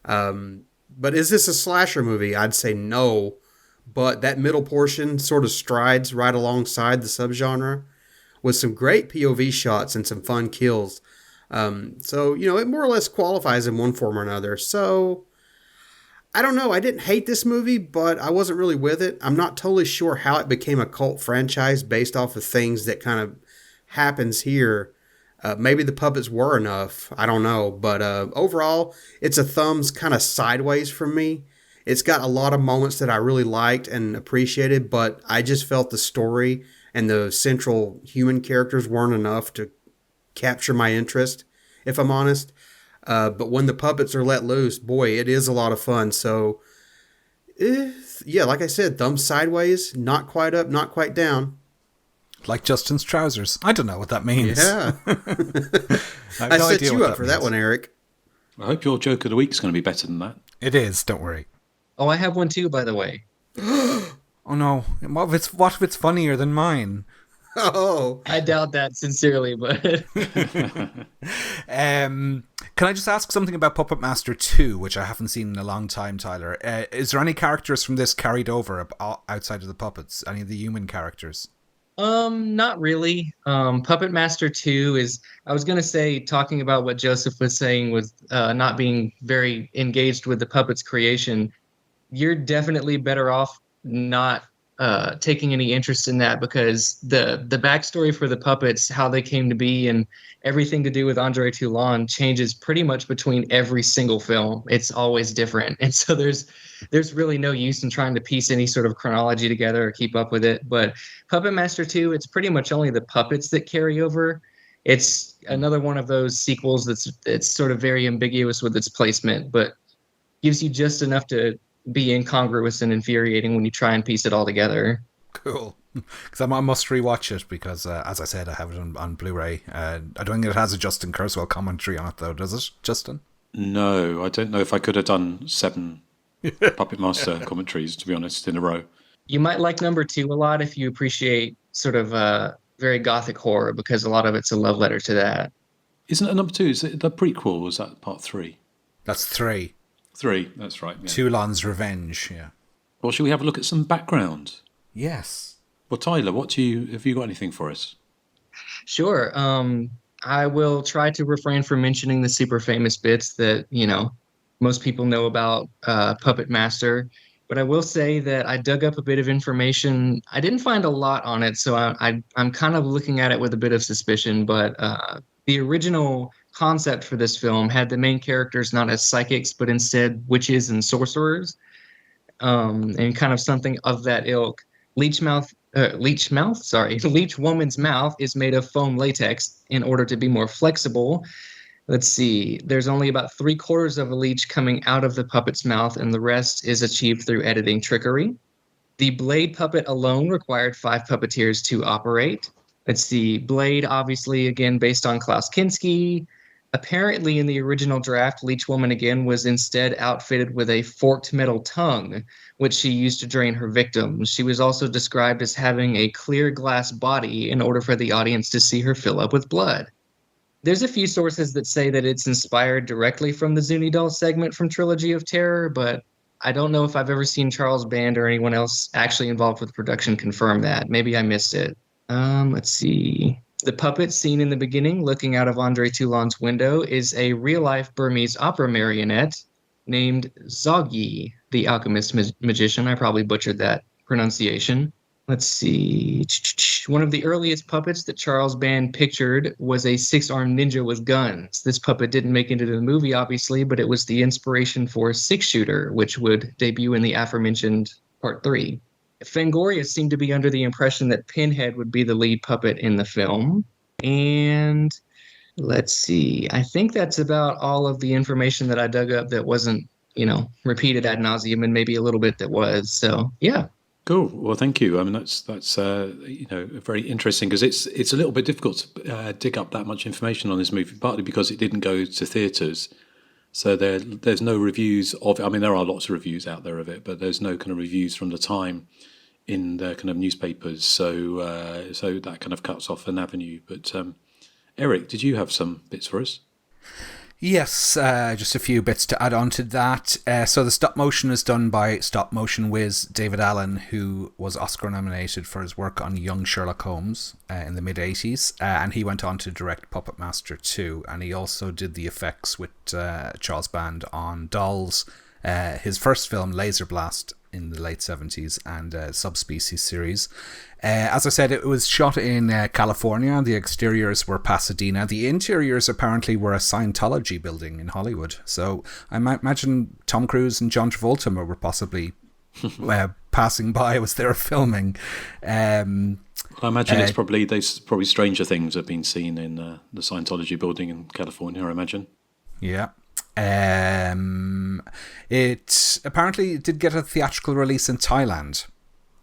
But is this a slasher movie? I'd say no. But that middle portion sort of strides right alongside the subgenre with some great POV shots and some fun kills. So, it more or less qualifies in one form or another. So, I don't know. I didn't hate this movie, but I wasn't really with it. I'm not totally sure how it became a cult franchise based off of things that kind of happens here. Maybe the puppets were enough. I don't know. But overall, it's a thumbs kind of sideways from me. It's got a lot of moments that I really liked and appreciated, but I just felt the story and the central human characters weren't enough to capture my interest, if I'm honest. But when the puppets are let loose, boy, it is a lot of fun. So, yeah, like I said, thumbs sideways, not quite up, not quite down. Like Justin's trousers. I don't know what that means. Yeah. I set you up for that one, Eric. I hope your joke of the week is going to be better than that. It is, don't worry. Oh, I have one too, by the way. Oh no. What if it's funnier than mine? Oh. I doubt that sincerely, but... Can I just ask something about Puppet Master 2, which I haven't seen in a long time, Tyler? Is there any characters from this carried over outside of the puppets? Any of the human characters? Not really. Puppet Master 2 is, I was going to say, talking about what Joseph was saying with not being very engaged with the puppet's creation, you're definitely better off not taking any interest in that, because the backstory for the puppets, how they came to be, and everything to do with Andre Toulon changes pretty much between every single film. It's always different. And so there's really no use in trying to piece any sort of chronology together or keep up with it. But Puppet Master 2, it's pretty much only the puppets that carry over. It's another one of those sequels that's sort of very ambiguous with its placement. But gives you just enough to be incongruous and infuriating when you try and piece it all together. Cool. Because I must rewatch it because, as I said, I have it on Blu-ray. I don't think it has a Justin Kurzweil commentary on it, though, does it, Justin? No, I don't know if I could have done 7 Puppet Master commentaries, to be honest, in a row. You might like number 2 a lot if you appreciate sort of very gothic horror, because a lot of it's a love letter to that. Isn't it number 2? Is it the prequel, or was that part 3? That's 3. 3, that's right. Yeah. Toulon's Revenge, yeah. Well, should we have a look at some background? Yes. Well, Tyler, have you got anything for us? Sure. I will try to refrain from mentioning the super famous bits that, most people know about Puppet Master. But I will say that I dug up a bit of information. I didn't find a lot on it, so I'm kind of looking at it with a bit of suspicion. But the original concept for this film had the main characters not as psychics, but instead witches and sorcerers, and kind of something of that ilk. Leech Woman's mouth is made of foam latex in order to be more flexible. Let's see, there's only about 3/4 of a leech coming out of the puppet's mouth, and the rest is achieved through editing trickery. The Blade puppet alone required 5 puppeteers to operate. Let's see, Blade, obviously, again, based on Klaus Kinski. Apparently, in the original draft, Leech Woman, again, was instead outfitted with a forked metal tongue, which she used to drain her victims. She was also described as having a clear glass body in order for the audience to see her fill up with blood. There's a few sources that say that it's inspired directly from the Zuni doll segment from Trilogy of Terror, but I don't know if I've ever seen Charles Band or anyone else actually involved with production confirm that. Maybe I missed it. Let's see. The puppet seen in the beginning, looking out of Andre Toulon's window, is a real-life Burmese opera marionette named Zoggy, the alchemist magician. I probably butchered that pronunciation. Let's see. One of the earliest puppets that Charles Band pictured was a 6-armed ninja with guns. This puppet didn't make it into the movie, obviously, but it was the inspiration for Six Shooter, which would debut in the aforementioned Part 3. Fangoria seemed to be under the impression that Pinhead would be the lead puppet in the film. And let's see. I think that's about all of the information that I dug up that wasn't, repeated ad nauseum, and maybe a little bit that was. So, yeah. Cool. Well, thank you. I mean, that's very interesting, because it's a little bit difficult to dig up that much information on this movie, partly because it didn't go to theatres. So there's no reviews of it. I mean, there are lots of reviews out there of it, but there's no kind of reviews from the time in the kind of newspapers. So that kind of cuts off an avenue. But Erik, did you have some bits for us? Yes, just a few bits to add on to that. So the stop motion is done by stop motion whiz David Allen, who was Oscar nominated for his work on Young Sherlock Holmes in the mid-80s. And he went on to direct Puppet Master 2. And he also did the effects with Charles Band on Dolls, his first film, Laser Blast, in the late 70s, and Subspecies series. As I said, it was shot in California. The exteriors were Pasadena. The interiors apparently were a Scientology building in Hollywood. So I might imagine Tom Cruise and John Travolta were possibly passing by as they were filming. I imagine there's probably stranger things have been seen in the Scientology building in California, I imagine. Yeah. It apparently did get a theatrical release in Thailand,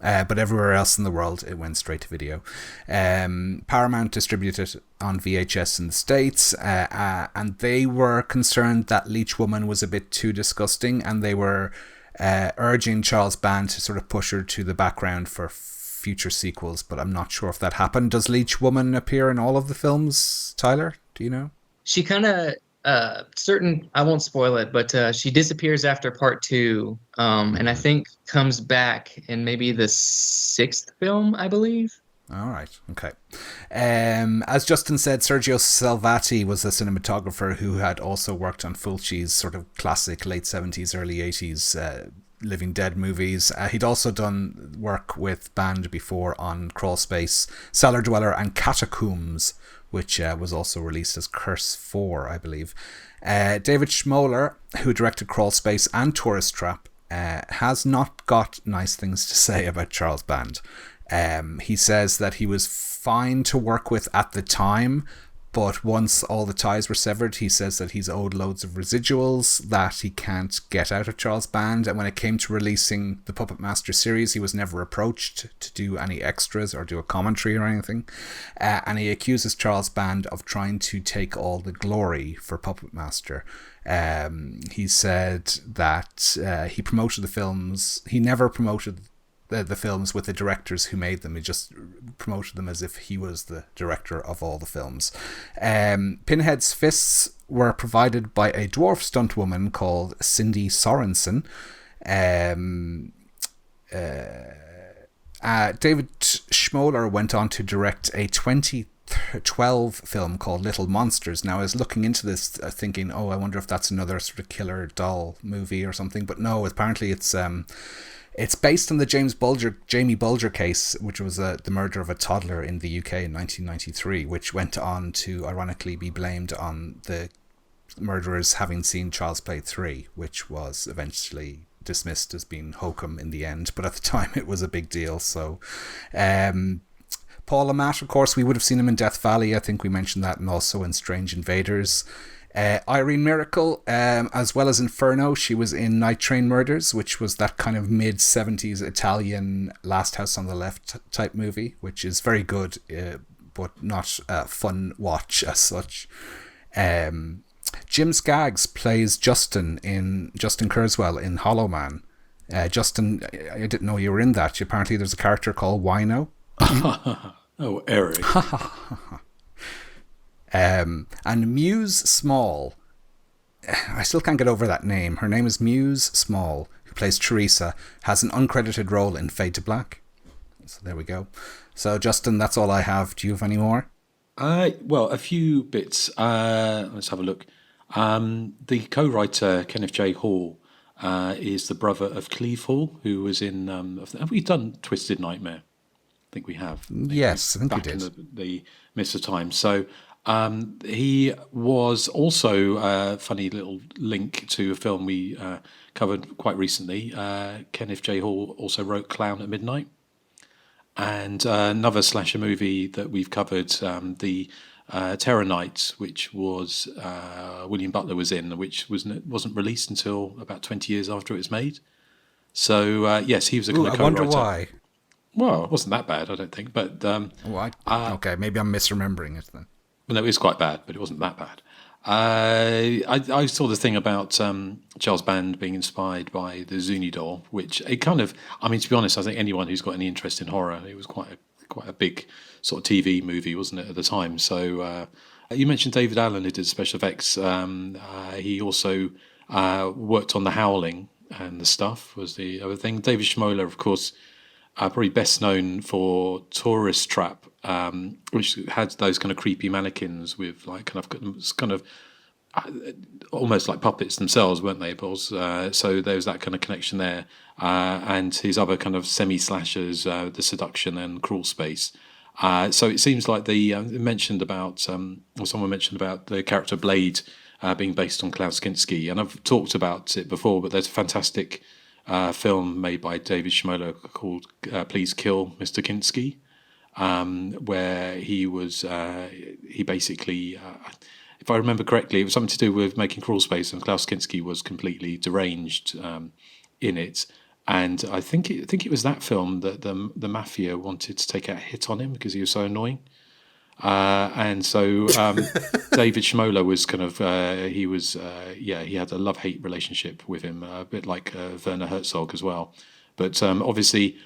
but everywhere else in the world it went straight to video. Paramount distributed it on VHS in the States, and they were concerned that Leech Woman was a bit too disgusting, and they were urging Charles Band to sort of push her to the background for future sequels, but I'm not sure if that happened. Does Leech Woman appear in all of the films, Tyler? Do you know? She kind of I won't spoil it, but she disappears after Part 2, and I think comes back in maybe the 6th film, I believe. All right, okay. As Justin said, Sergio Salvati was a cinematographer who had also worked on Fulci's sort of classic late 70s, early 80s Living Dead movies. He'd also done work with Band before on Crawl Space, Cellar Dweller, and Catacombs, which was also released as Curse 4, I believe. David Schmoller, who directed Crawl Space and Tourist Trap, has not got nice things to say about Charles Band. He says that he was fine to work with at the time, But once all the ties were severed, he says that he's owed loads of residuals that he can't get out of Charles Band. And when it came to releasing the Puppet Master series, he was never approached to do any extras or do a commentary or anything. And he accuses Charles Band of trying to take all the glory for Puppet Master. He said that he promoted the films. He never promoted the films with the directors who made them. He just promoted them as if he was the director of all the films. Pinhead's fists were provided by a dwarf stunt woman called Cindy Sorensen. David Schmoller went on to direct a 2012 film called Little Monsters. Now, I was looking into this thinking, I wonder if that's another sort of killer doll movie or something. But no, apparently it's based on the Jamie Bulger case, which was the murder of a toddler in the UK in 1993, which went on to ironically be blamed on the murderers having seen Child's Play 3, which was eventually dismissed as being hokum in the end. But at the time, it was a big deal. So, Paul Le Mat, of course, we would have seen him in Death Valley. I think we mentioned that, and also in Strange Invaders. Irene Miracle, as well as Inferno, she was in Night Train Murders, which was that kind of mid-70s Italian Last House on the Left type movie, which is very good, but not a fun watch as such. Jim Skaggs plays Justin Kurzweil in Hollow Man. Justin, I didn't know you were in that. Apparently there's a character called Wino. Oh, Erik. And Muse Small, I still can't get over that name. Her name is Muse Small, who plays Teresa, has an uncredited role in Fade to Black. So there we go. So Justin, that's all I have. Do you have any more? Well, a few bits. Let's have a look. The co-writer, Kenneth J. Hall, is the brother of Cleve Hall, who was in... have we done Twisted Nightmare? I think we have. Yes, I think we did. In the midst of time. So... he was also a funny little link to a film we covered quite recently. Kenneth J. Hall also wrote Clown at Midnight. And another slasher movie that we've covered, the Terror Night, which was William Butler was in, which wasn't released until about 20 years after it was made. So, yes, he was a kind of co-writer. I wonder why. Well, it wasn't that bad, I don't think. But okay, maybe I'm misremembering it then. Well, no, it was quite bad, but it wasn't that bad. I saw the thing about Charles Band being inspired by the Zuni doll, which it kind of, I mean, to be honest, I think anyone who's got any interest in horror, it was quite a big sort of TV movie, wasn't it, at the time? So you mentioned David Allen, who did special effects. He also worked on The Howling and the stuff was the other thing. David Schmoller, of course, probably best known for Tourist Trap, which had those kind of creepy mannequins with like kind of almost like puppets themselves, weren't they? So there was that kind of connection there, and his other kind of semi-slashers, The Seduction and Crawl Space. So it seems like someone mentioned about the character Blade being based on Klaus Kinski, and I've talked about it before, but there's a fantastic film made by David Schmoller called Please Kill Mr. Kinski, where he basically, if I remember correctly, it was something to do with making Crawl Space, and Klaus Kinski was completely deranged in it. And I think it was that film that the mafia wanted to take out a hit on him because he was so annoying. And so David Schmoller was kind of he had a love-hate relationship with him, a bit like Werner Herzog as well. But obviously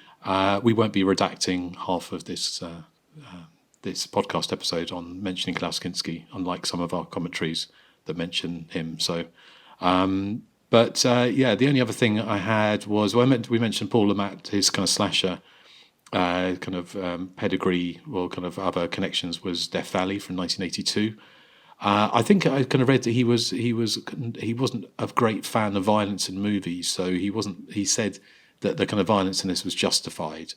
we won't be redacting half of this this podcast episode on mentioning Klaus Kinski, unlike some of our commentaries that mention him. So the only other thing I had was we mentioned Paul Le Mat, his kind of slasher pedigree or kind of other connections was Death Valley from 1982. I think I kind of read that he wasn't a great fan of violence in movies, so he said that the kind of violence in this was justified.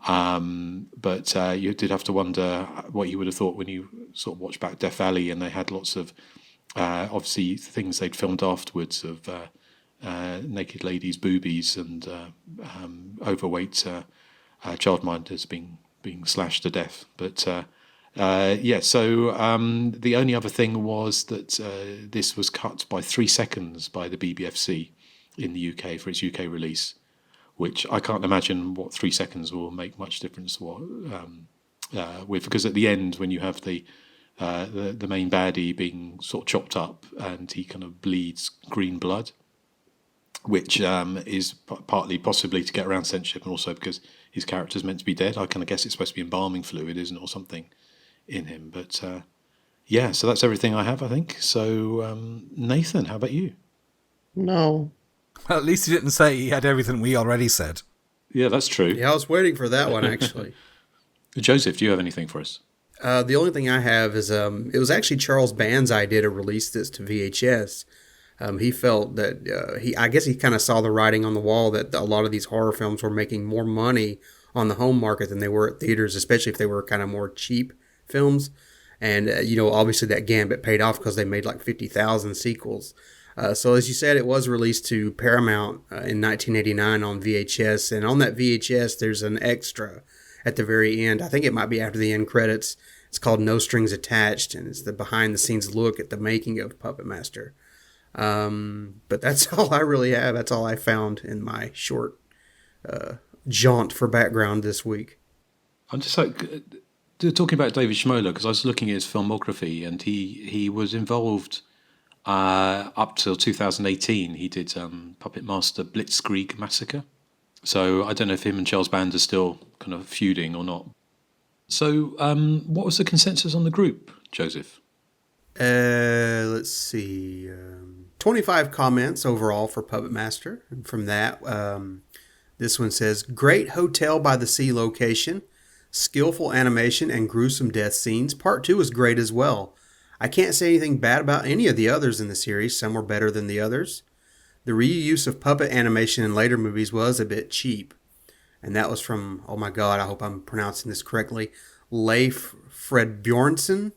But you did have to wonder what you would have thought when you sort of watched back Death Valley, and they had lots of obviously things they'd filmed afterwards of naked ladies' boobies and overweight childminders being slashed to death. But The only other thing was that this was cut by 3 seconds by the BBFC in the UK for its UK release, which I can't imagine what 3 seconds will make much difference with, because at the end when you have the main baddie being sort of chopped up and he kind of bleeds green blood, which is partly possibly to get around censorship and also because his character's meant to be dead. I kind of guess it's supposed to be embalming fluid, isn't it, or something in him. But so that's everything I have, I think. So Nathan, how about you? No. Well, at least he didn't say he had everything we already said. Yeah, that's true. Yeah, I was waiting for that one, actually. Joseph, do you have anything for us? The only thing I have is it was actually Charles Band's idea to release this to VHS. He felt that I guess he kind of saw the writing on the wall that a lot of these horror films were making more money on the home market than they were at theaters, especially if they were kind of more cheap films. And, obviously that gambit paid off because they made like 50,000 sequels. So as you said, it was released to Paramount in 1989 on VHS. And on that VHS, there's an extra at the very end. I think it might be after the end credits. It's called No Strings Attached, and it's the behind-the-scenes look at the making of Puppet Master. But that's all I really have. That's all I found in my short jaunt for background this week. I'm just talking about David Schmoller, because I was looking at his filmography, and he was involved up till 2018. He did Puppet Master Blitzkrieg Massacre. So I don't know if him and Charles Band are still kind of feuding or not. So what was the consensus on the group, Joseph? Let's see. 25 comments overall for Puppet Master. And from that, this one says, great hotel by the sea location, skillful animation and gruesome death scenes. Part 2 is great as well. I can't say anything bad about any of the others in the series. Some were better than the others. The reuse of puppet animation in later movies was a bit cheap. And that was from, oh my God, I hope I'm pronouncing this correctly, Leif Fredbjornsson.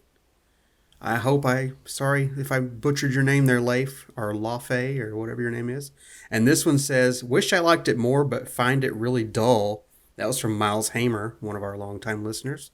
Sorry if I butchered your name there, Leif, or Lafe, or whatever your name is. And this one says, wish I liked it more, but find it really dull. That was from Miles Hamer, one of our longtime listeners.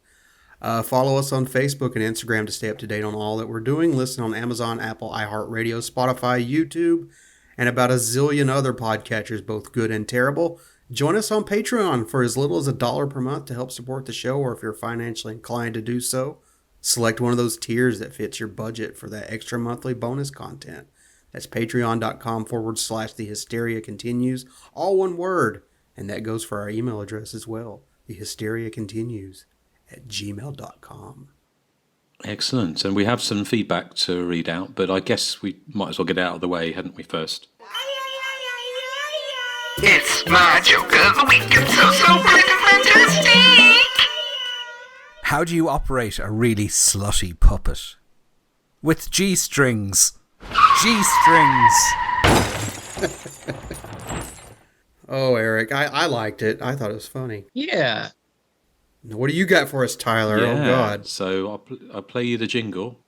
Follow us on Facebook and Instagram to stay up to date on all that we're doing. Listen on Amazon, Apple, iHeartRadio, Spotify, YouTube, and about a zillion other podcatchers, both good and terrible. Join us on Patreon for as little as $1 per month to help support the show, or if you're financially inclined to do so, select one of those tiers that fits your budget for that extra monthly bonus content. That's patreon.com/The Hysteria Continues, all one word. And that goes for our email address as well, thehysteriacontinues@gmail.com. Excellent. And we have some feedback to read out, but I guess we might as well get it out of the way, hadn't we, first? It's my joke of the week. It's so freaking fantastic. How do you operate a really slutty puppet? With G-strings. G-strings. Oh, Eric, I liked it. I thought it was funny. Yeah. What do you got for us, Tyler? Yeah. Oh, God. So I'll play you the jingle.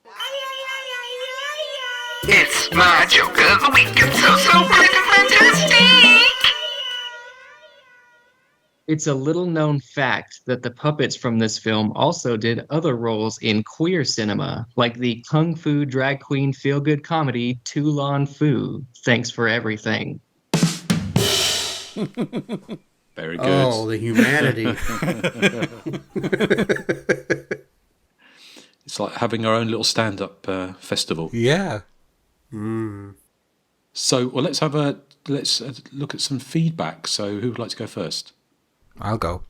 It's my joke of the week. It's so freaking fantastic. It's a little known fact that the puppets from this film also did other roles in queer cinema, like the kung fu drag queen feel-good comedy Tu Lan Fu, Thanks for Everything. Very good. Oh, the humanity. It's like having our own little stand-up festival. Yeah. So, well, let's look at some feedback. So, who would like to go first? I'll go.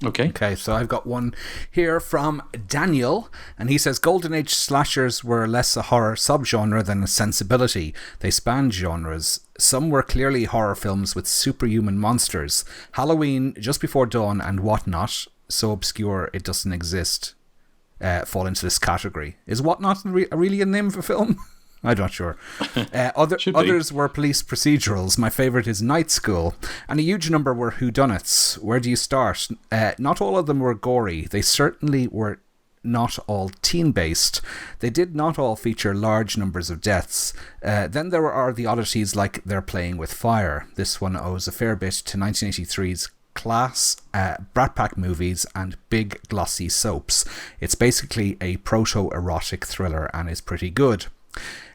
Okay, so I've got one here from Daniel, and he says Golden Age slashers were less a horror subgenre than a sensibility. They spanned genres. Some were clearly horror films with superhuman monsters. Halloween, Just Before Dawn, and Whatnot, so obscure it doesn't exist, fall into this category. Is Whatnot really a name of a film? I'm not sure. Others were police procedurals. My favourite is Night School. And a huge number were whodunits. Where do you start? Not all of them were gory. They certainly were not all teen-based. They did not all feature large numbers of deaths. Then there are the oddities like They're Playing with Fire. This one owes a fair bit to 1983's class, Brat Pack movies, and big glossy soaps. It's basically a proto-erotic thriller and is pretty good.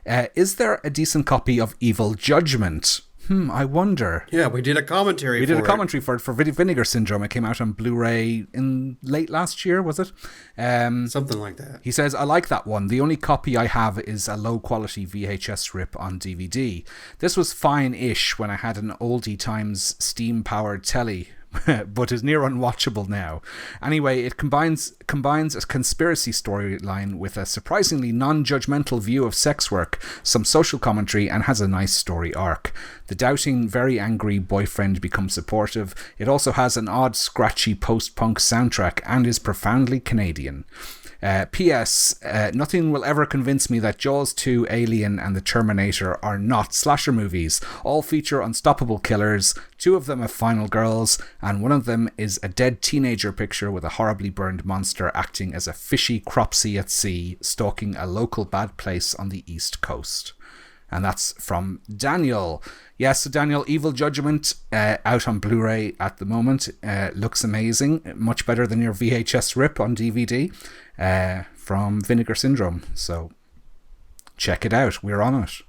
Is there a decent copy of Evil Judgment? I wonder. Yeah, we did a commentary for it. We did a commentary for it for Vinegar Syndrome. It came out on Blu-ray in late last year, was it? Something like that. He says, I like that one. The only copy I have is a low-quality VHS rip on DVD. This was fine-ish when I had an oldie times steam-powered telly, but is near unwatchable now. Anyway, it combines a conspiracy storyline with a surprisingly non-judgmental view of sex work, some social commentary, and has a nice story arc. The doubting, very angry boyfriend becomes supportive. It also has an odd, scratchy post-punk soundtrack and is profoundly Canadian. P.S. Nothing will ever convince me that Jaws 2, Alien, and The Terminator are not slasher movies. All feature unstoppable killers. 2 of them are final girls, and one of them is a dead teenager picture with a horribly burned monster acting as a fishy cropsy at sea, stalking a local bad place on the East Coast. And that's from Daniel. Yes, so Daniel, Evil Judgment, out on Blu-ray at the moment. Looks amazing. Much better than your VHS rip on DVD from Vinegar Syndrome. So check it out. We're on it.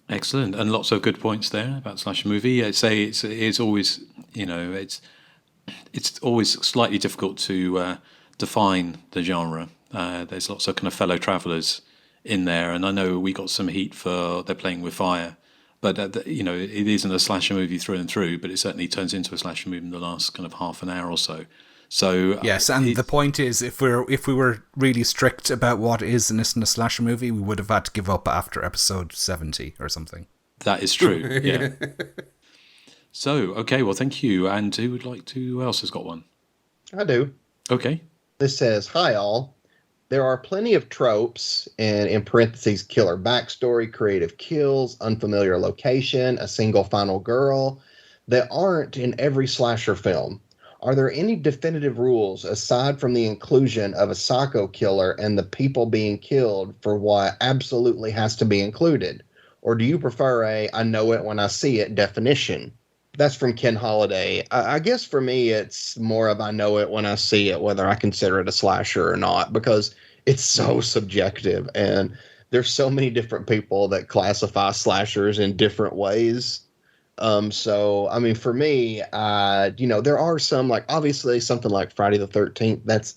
Excellent. And lots of good points there about slasher movie. I'd say it's always, it's always slightly difficult to define the genre. There's lots of kind of fellow travelers in there, and I know we got some heat for They're Playing with Fire, but it isn't a slasher movie through and through, but it certainly turns into a slasher movie in the last kind of half an hour or so. So yes, and the point is, if we were really strict about what is and isn't a slasher movie, we would have had to give up after episode 70 or something. That is true. Yeah. So okay, well, thank you. And who else has got one? I do. Okay. This says, "Hi all. There are plenty of tropes, and in parentheses, killer backstory, creative kills, unfamiliar location, a single final girl, that aren't in every slasher film. Are there any definitive rules aside from the inclusion of a psycho killer and the people being killed for what absolutely has to be included? Or do you prefer a I know it when I see it definition?" That's from Ken Holiday. I guess for me, it's more of I know it when I see it, whether I consider it a slasher or not, because it's so subjective. And there's so many different people that classify slashers in different ways. So, I mean, for me, there are some, like, obviously something like Friday the 13th, that's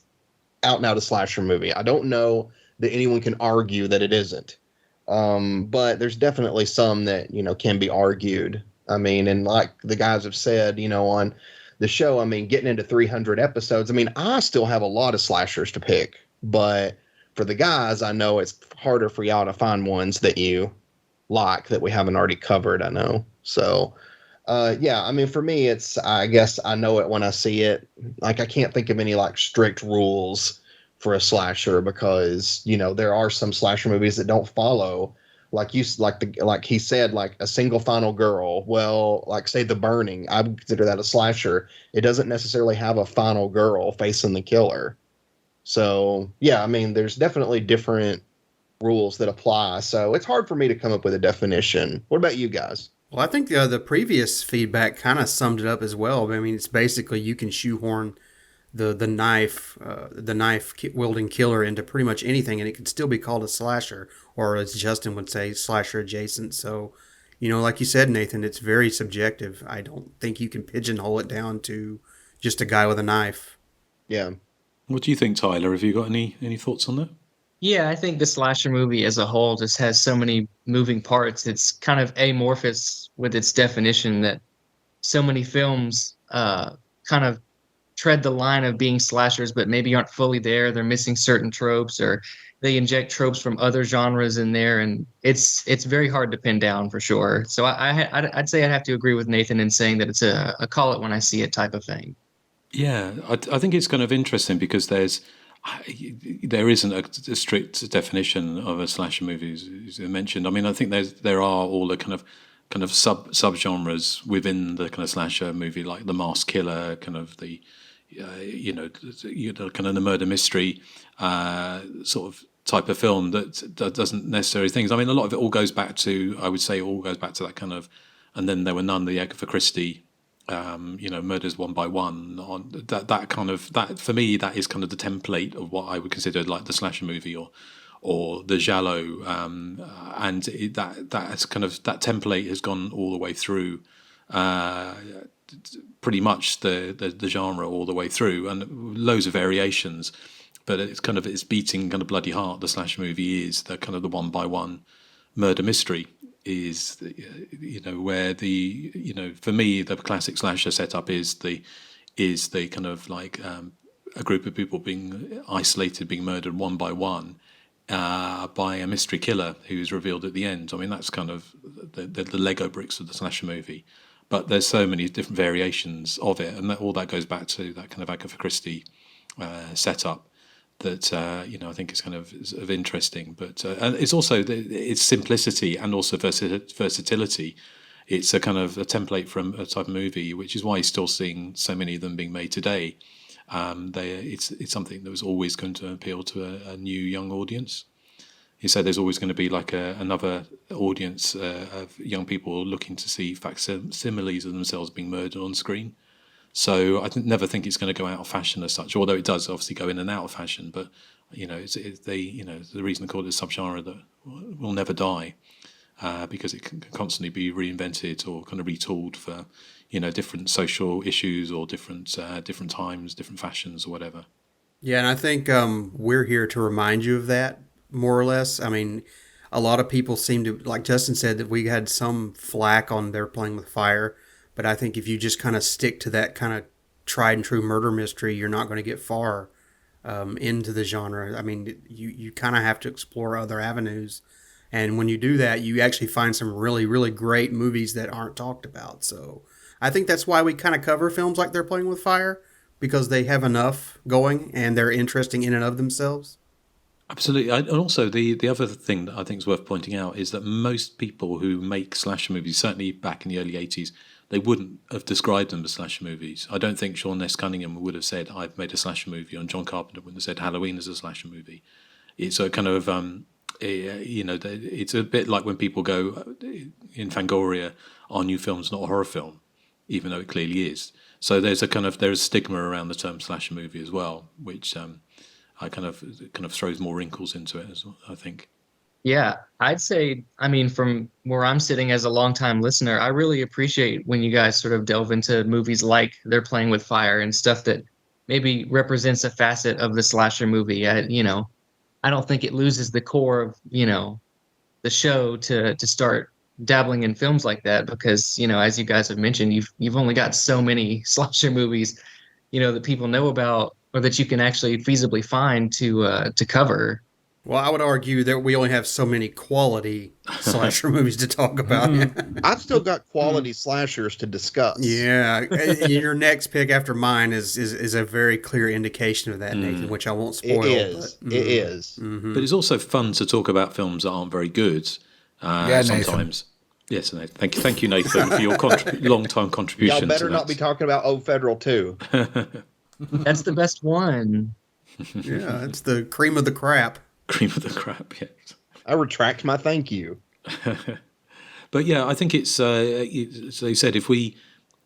out and out a slasher movie. I don't know that anyone can argue that it isn't. But there's definitely some that, can be argued. I mean, and like the guys have said, on the show, I mean, getting into 300 episodes, I mean, I still have a lot of slashers to pick, but for the guys, I know it's harder for y'all to find ones that you like that we haven't already covered, I know. So, I mean, for me, it's, I guess I know it when I see it. Like, I can't think of any like strict rules for a slasher because, there are some slasher movies that don't follow like he said, like a single final girl. Well, like say The Burning, I would consider that a slasher. It doesn't necessarily have a final girl facing the killer. So yeah, I mean, there's definitely different rules that apply. So it's hard for me to come up with a definition. What about you guys? Well, I think the previous feedback kind of summed it up as well. I mean, it's basically you can shoehorn the knife wielding killer into pretty much anything, and it can still be called a slasher, or as Justin would say, slasher adjacent. So, like you said, Nathan, it's very subjective. I don't think you can pigeonhole it down to just a guy with a knife. Yeah. What do you think, Tyler? Have you got any thoughts on that? Yeah, I think the slasher movie as a whole just has so many moving parts. It's kind of amorphous with its definition that so many films kind of tread the line of being slashers, but maybe aren't fully there. They're missing certain tropes, or they inject tropes from other genres in there, and it's very hard to pin down for sure. So I'd say I'd have to agree with Nathan in saying that it's a call it when I see it type of thing. Yeah, I think it's kind of interesting because there isn't a strict definition of a slasher movie, as you mentioned. I mean, I think there are all the kind of sub-genres within the kind of slasher movie, like the masked killer, kind of the kind of the murder mystery sort of type of film that doesn't necessarily things. I mean, a lot of it all goes back to, I would say, that kind of, and then there were none, the Agatha Christie murders one by one. On that kind of that for me, that is kind of the template of what I would consider like the slasher movie or the giallo, and that's kind of that template has gone all the way through. Pretty much the genre all the way through, and loads of variations, but it's beating kind of bloody heart. The slasher movie is the kind of the one by one murder mystery is, where for me the classic slasher setup is the kind of like a group of people being isolated, being murdered one by one by a mystery killer who's revealed at the end. I mean, that's kind of the Lego bricks of the slasher movie. But there's so many different variations of it, and all that goes back to that kind of Agatha Christie setup that I think is kind of interesting. But and it's also its simplicity and also versatility. It's a kind of a template from a type of movie, which is why you're still seeing so many of them being made today. It's something that was always going to appeal to a new young audience. He said there's always going to be like another audience of young people looking to see facsimiles of themselves being murdered on screen. So I never think it's going to go out of fashion as such, although it does obviously go in and out of fashion. But it's the reason they call it a subgenre that will never die because it can constantly be reinvented or kind of retooled for different social issues or different times, different fashions or whatever. Yeah, and I think we're here to remind you of that. More or less. I mean, a lot of people seem to, like Justin said, that we had some flack on their Playing with Fire. But I think if you just kind of stick to that kind of tried and true murder mystery, you're not going to get far into the genre. I mean, you kind of have to explore other avenues. And when you do that, you actually find some really, really great movies that aren't talked about. So I think that's why we kind of cover films like They're Playing with Fire, because they have enough going and they're interesting in and of themselves. Absolutely. And also the other thing that I think is worth pointing out is that most people who make slasher movies, certainly back in the early 80s, they wouldn't have described them as slasher movies. I don't think Sean S. Cunningham would have said, I've made a slasher movie, and John Carpenter wouldn't have said Halloween is a slasher movie. It's a kind of, it's a bit like when people go in Fangoria, our new film's not a horror film, even though it clearly is. So there's a stigma around the term slasher movie as well, which I kind of throws more wrinkles into it, I think. Yeah, I'd say, I mean, from where I'm sitting as a longtime listener, I really appreciate when you guys sort of delve into movies like They're Playing with Fire and stuff that maybe represents a facet of the slasher movie. I don't think it loses the core of, the show to start dabbling in films like that because, as you guys have mentioned, you've only got so many slasher movies, that people know about or that you can actually feasibly find to cover. Well, I would argue that we only have so many quality slasher movies to talk about. I've still got quality slashers to discuss. Yeah, your next pick after mine is a very clear indication of that, Nathan, which I won't spoil. It is. But it's also fun to talk about films that aren't very good sometimes. Yes, Nathan. Thank you, Nathan, for your long-time contribution. Y'all better not be talking about Old Federal 2. That's the best one. Yeah, it's the cream of the crap. Cream of the crap, yes. I retract my thank you. But yeah, I think it's, so you said, if we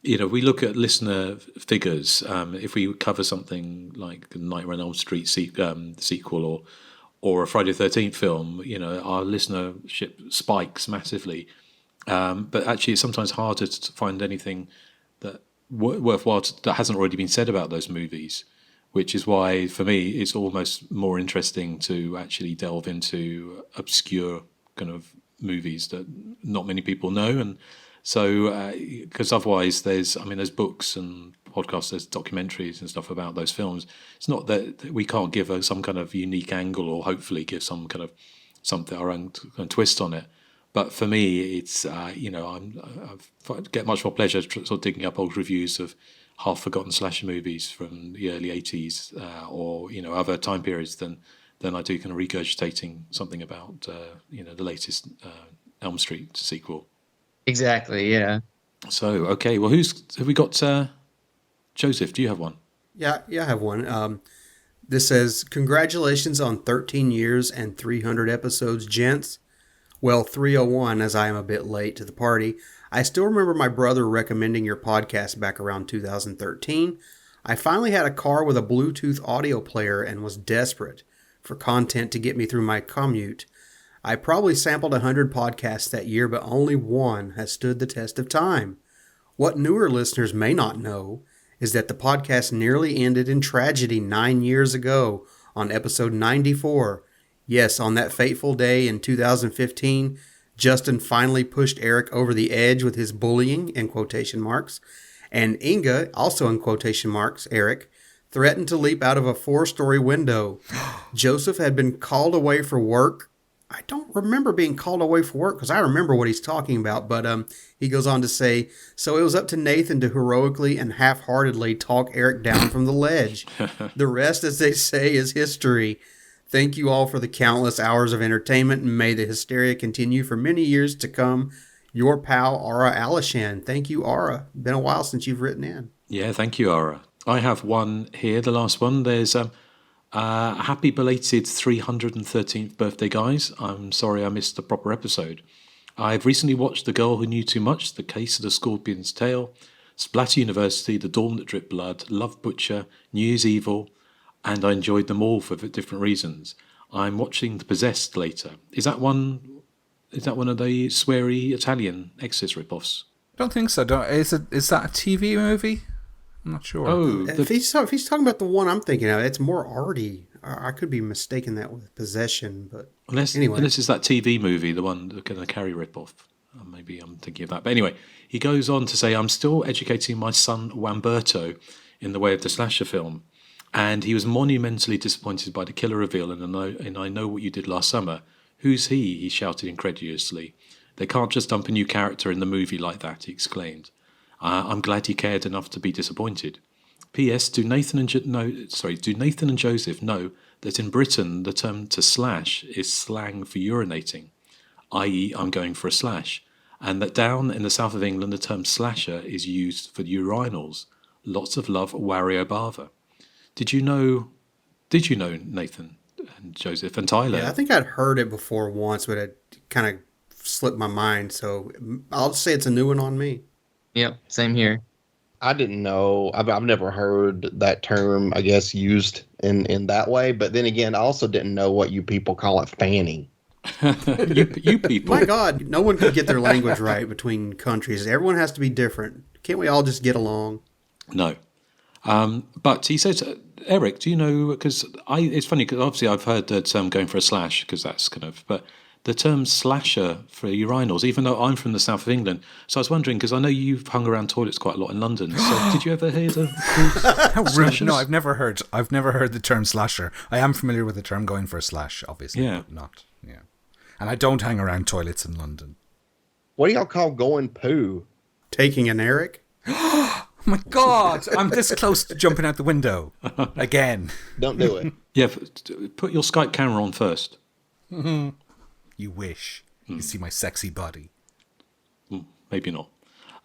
look at listener figures, if we cover something like Nightmare on Elm Street sequel or a Friday the 13th film, our listenership spikes massively. But actually, it's sometimes harder to find anything that worthwhile that hasn't already been said about those movies, which is why, for me, it's almost more interesting to actually delve into obscure kind of movies that not many people know. And so, because otherwise there's books and podcasts, there's documentaries and stuff about those films. It's not that we can't give some kind of unique angle or hopefully give some kind of our own twist on it. But for me, it's, I get much more pleasure sort of digging up old reviews of half-forgotten slasher movies from the early 80s or, other time periods than I do kind of regurgitating something about, the latest Elm Street sequel. Exactly, yeah. So, okay, well, have we got, Joseph, do you have one? Yeah, I have one. This says, congratulations on 13 years and 300 episodes, gents. Well, 301, as I am a bit late to the party. I still remember my brother recommending your podcast back around 2013. I finally had a car with a Bluetooth audio player and was desperate for content to get me through my commute. I probably sampled 100 podcasts that year, but only one has stood the test of time. What newer listeners may not know is that the podcast nearly ended in tragedy 9 years ago on episode 94. Yes, on that fateful day in 2015, Justin finally pushed Erik over the edge with his bullying, in quotation marks, and Inga, also in quotation marks, Erik, threatened to leap out of a 4-story window. Joseph had been called away for work. I don't remember being called away for work because I remember what he's talking about, but he goes on to say, so it was up to Nathan to heroically and half-heartedly talk Erik down from the ledge. The rest, as they say, is history. Thank you all for the countless hours of entertainment, and may the hysteria continue for many years to come. Your pal, Ara Alishan. Thank you, Ara. Been a while since you've written in. Yeah, thank you, Ara. I have one here, the last one. There's happy belated 313th birthday, guys. I'm sorry I missed the proper episode. I've recently watched The Girl Who Knew Too Much, The Case of the Scorpion's Tail, Splatter University, The Dawn That Dripped Blood, Love Butcher, New Year's Evil, and I enjoyed them all for different reasons. I'm watching The Possessed later. Is that one of the sweary Italian Exorcist ripoffs? I don't think so. Is that a TV movie? I'm not sure. Oh, if he's talking about the one I'm thinking of, it's more arty. I could be mistaking that with Possession, but anyway. Unless it's that TV movie, the one that kind of Carrie ripoff. Maybe I'm thinking of that. But anyway, he goes on to say, I'm still educating my son Wamberto in the way of the slasher film. And he was monumentally disappointed by the killer reveal and I Know What You Did Last Summer. Who's he? He shouted incredulously. They can't just dump a new character in the movie like that, he exclaimed. I'm glad he cared enough to be disappointed. P.S. Do Nathan and Joseph know that in Britain the term to slash is slang for urinating, i.e. I'm going for a slash, and that down in the south of England the term slasher is used for urinals. Lots of love, Wario Bava. Did you know Nathan and Joseph and Tyler? Yeah, I think I'd heard it before once, but it kind of slipped my mind. So I'll say it's a new one on me. Yep, same here. I didn't know. I've never heard that term, I guess, used in that way. But then again, I also didn't know what you people call it fanning. you people. My God, no one can get their language right between countries. Everyone has to be different. Can't we all just get along? No. But he says, Erik, do you know, because it's funny, because obviously I've heard the term going for a slash, because that's kind of, but the term slasher for urinals, even though I'm from the south of England, so I was wondering, because I know you've hung around toilets quite a lot in London, so did you ever hear the slashers? No, I've never heard the term slasher. I am familiar with the term going for a slash, obviously, but not, yeah. And I don't hang around toilets in London. What do y'all call going poo? Taking an Erik? Oh my God, I'm this close to jumping out the window again. Don't do it. Yeah, put your Skype camera on first. You wish. You see my sexy body. Maybe not.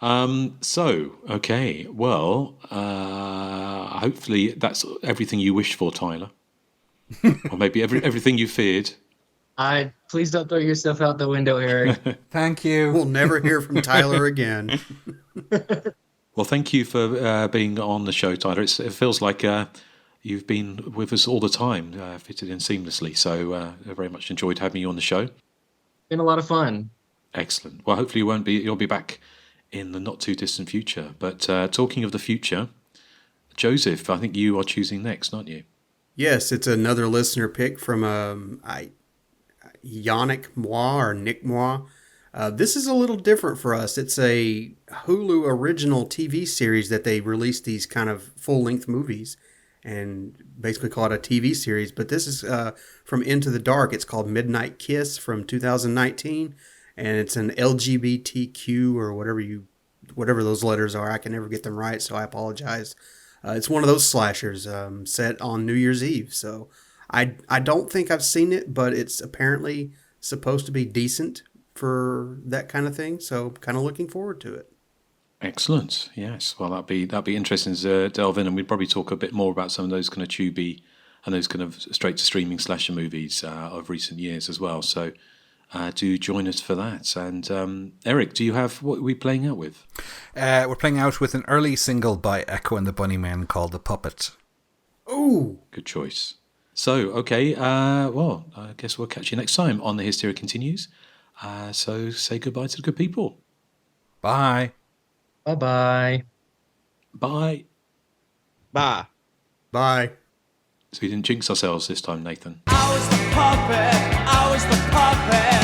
Okay. Well, hopefully that's everything you wished for, Tyler. Or maybe everything you feared. Please don't throw yourself out the window, Erik. Thank you. We'll never hear from Tyler again. Well, thank you for being on the show, Tyler. It feels like you've been with us all the time, fitted in seamlessly. So I very much enjoyed having you on the show. Been a lot of fun. Excellent. Well, hopefully you'll be back in the not too distant future. But talking of the future, Joseph, I think you are choosing next, aren't you? Yes, it's another listener pick from Yannick Moi or Nick Moi. This is a little different for us. It's a Hulu original TV series that they released these kind of full-length movies and basically call it a TV series. But this is from Into the Dark. It's called Midnight Kiss from 2019, and it's an LGBTQ or whatever those letters are. I can never get them right, so I apologize. It's one of those slashers set on New Year's Eve. So I don't think I've seen it, but it's apparently supposed to be decent for that kind of thing. So kind of looking forward to it. Excellent. Yes. Well, that'd be interesting to delve in, and we'd probably talk a bit more about some of those kind of Tubi and those kind of straight to streaming slasher movies of recent years as well. So do join us for that. And Erik, do you have what are we playing out with? We're playing out with an early single by Echo and the Bunnymen called The Puppet. Ooh. Good choice. So, okay, well, I guess we'll catch you next time on The Hysteria Continues. So say goodbye to the good people. Bye. Bye-bye. Bye. Bye. Bye. So we didn't jinx ourselves this time, Nathan. I was the puppet.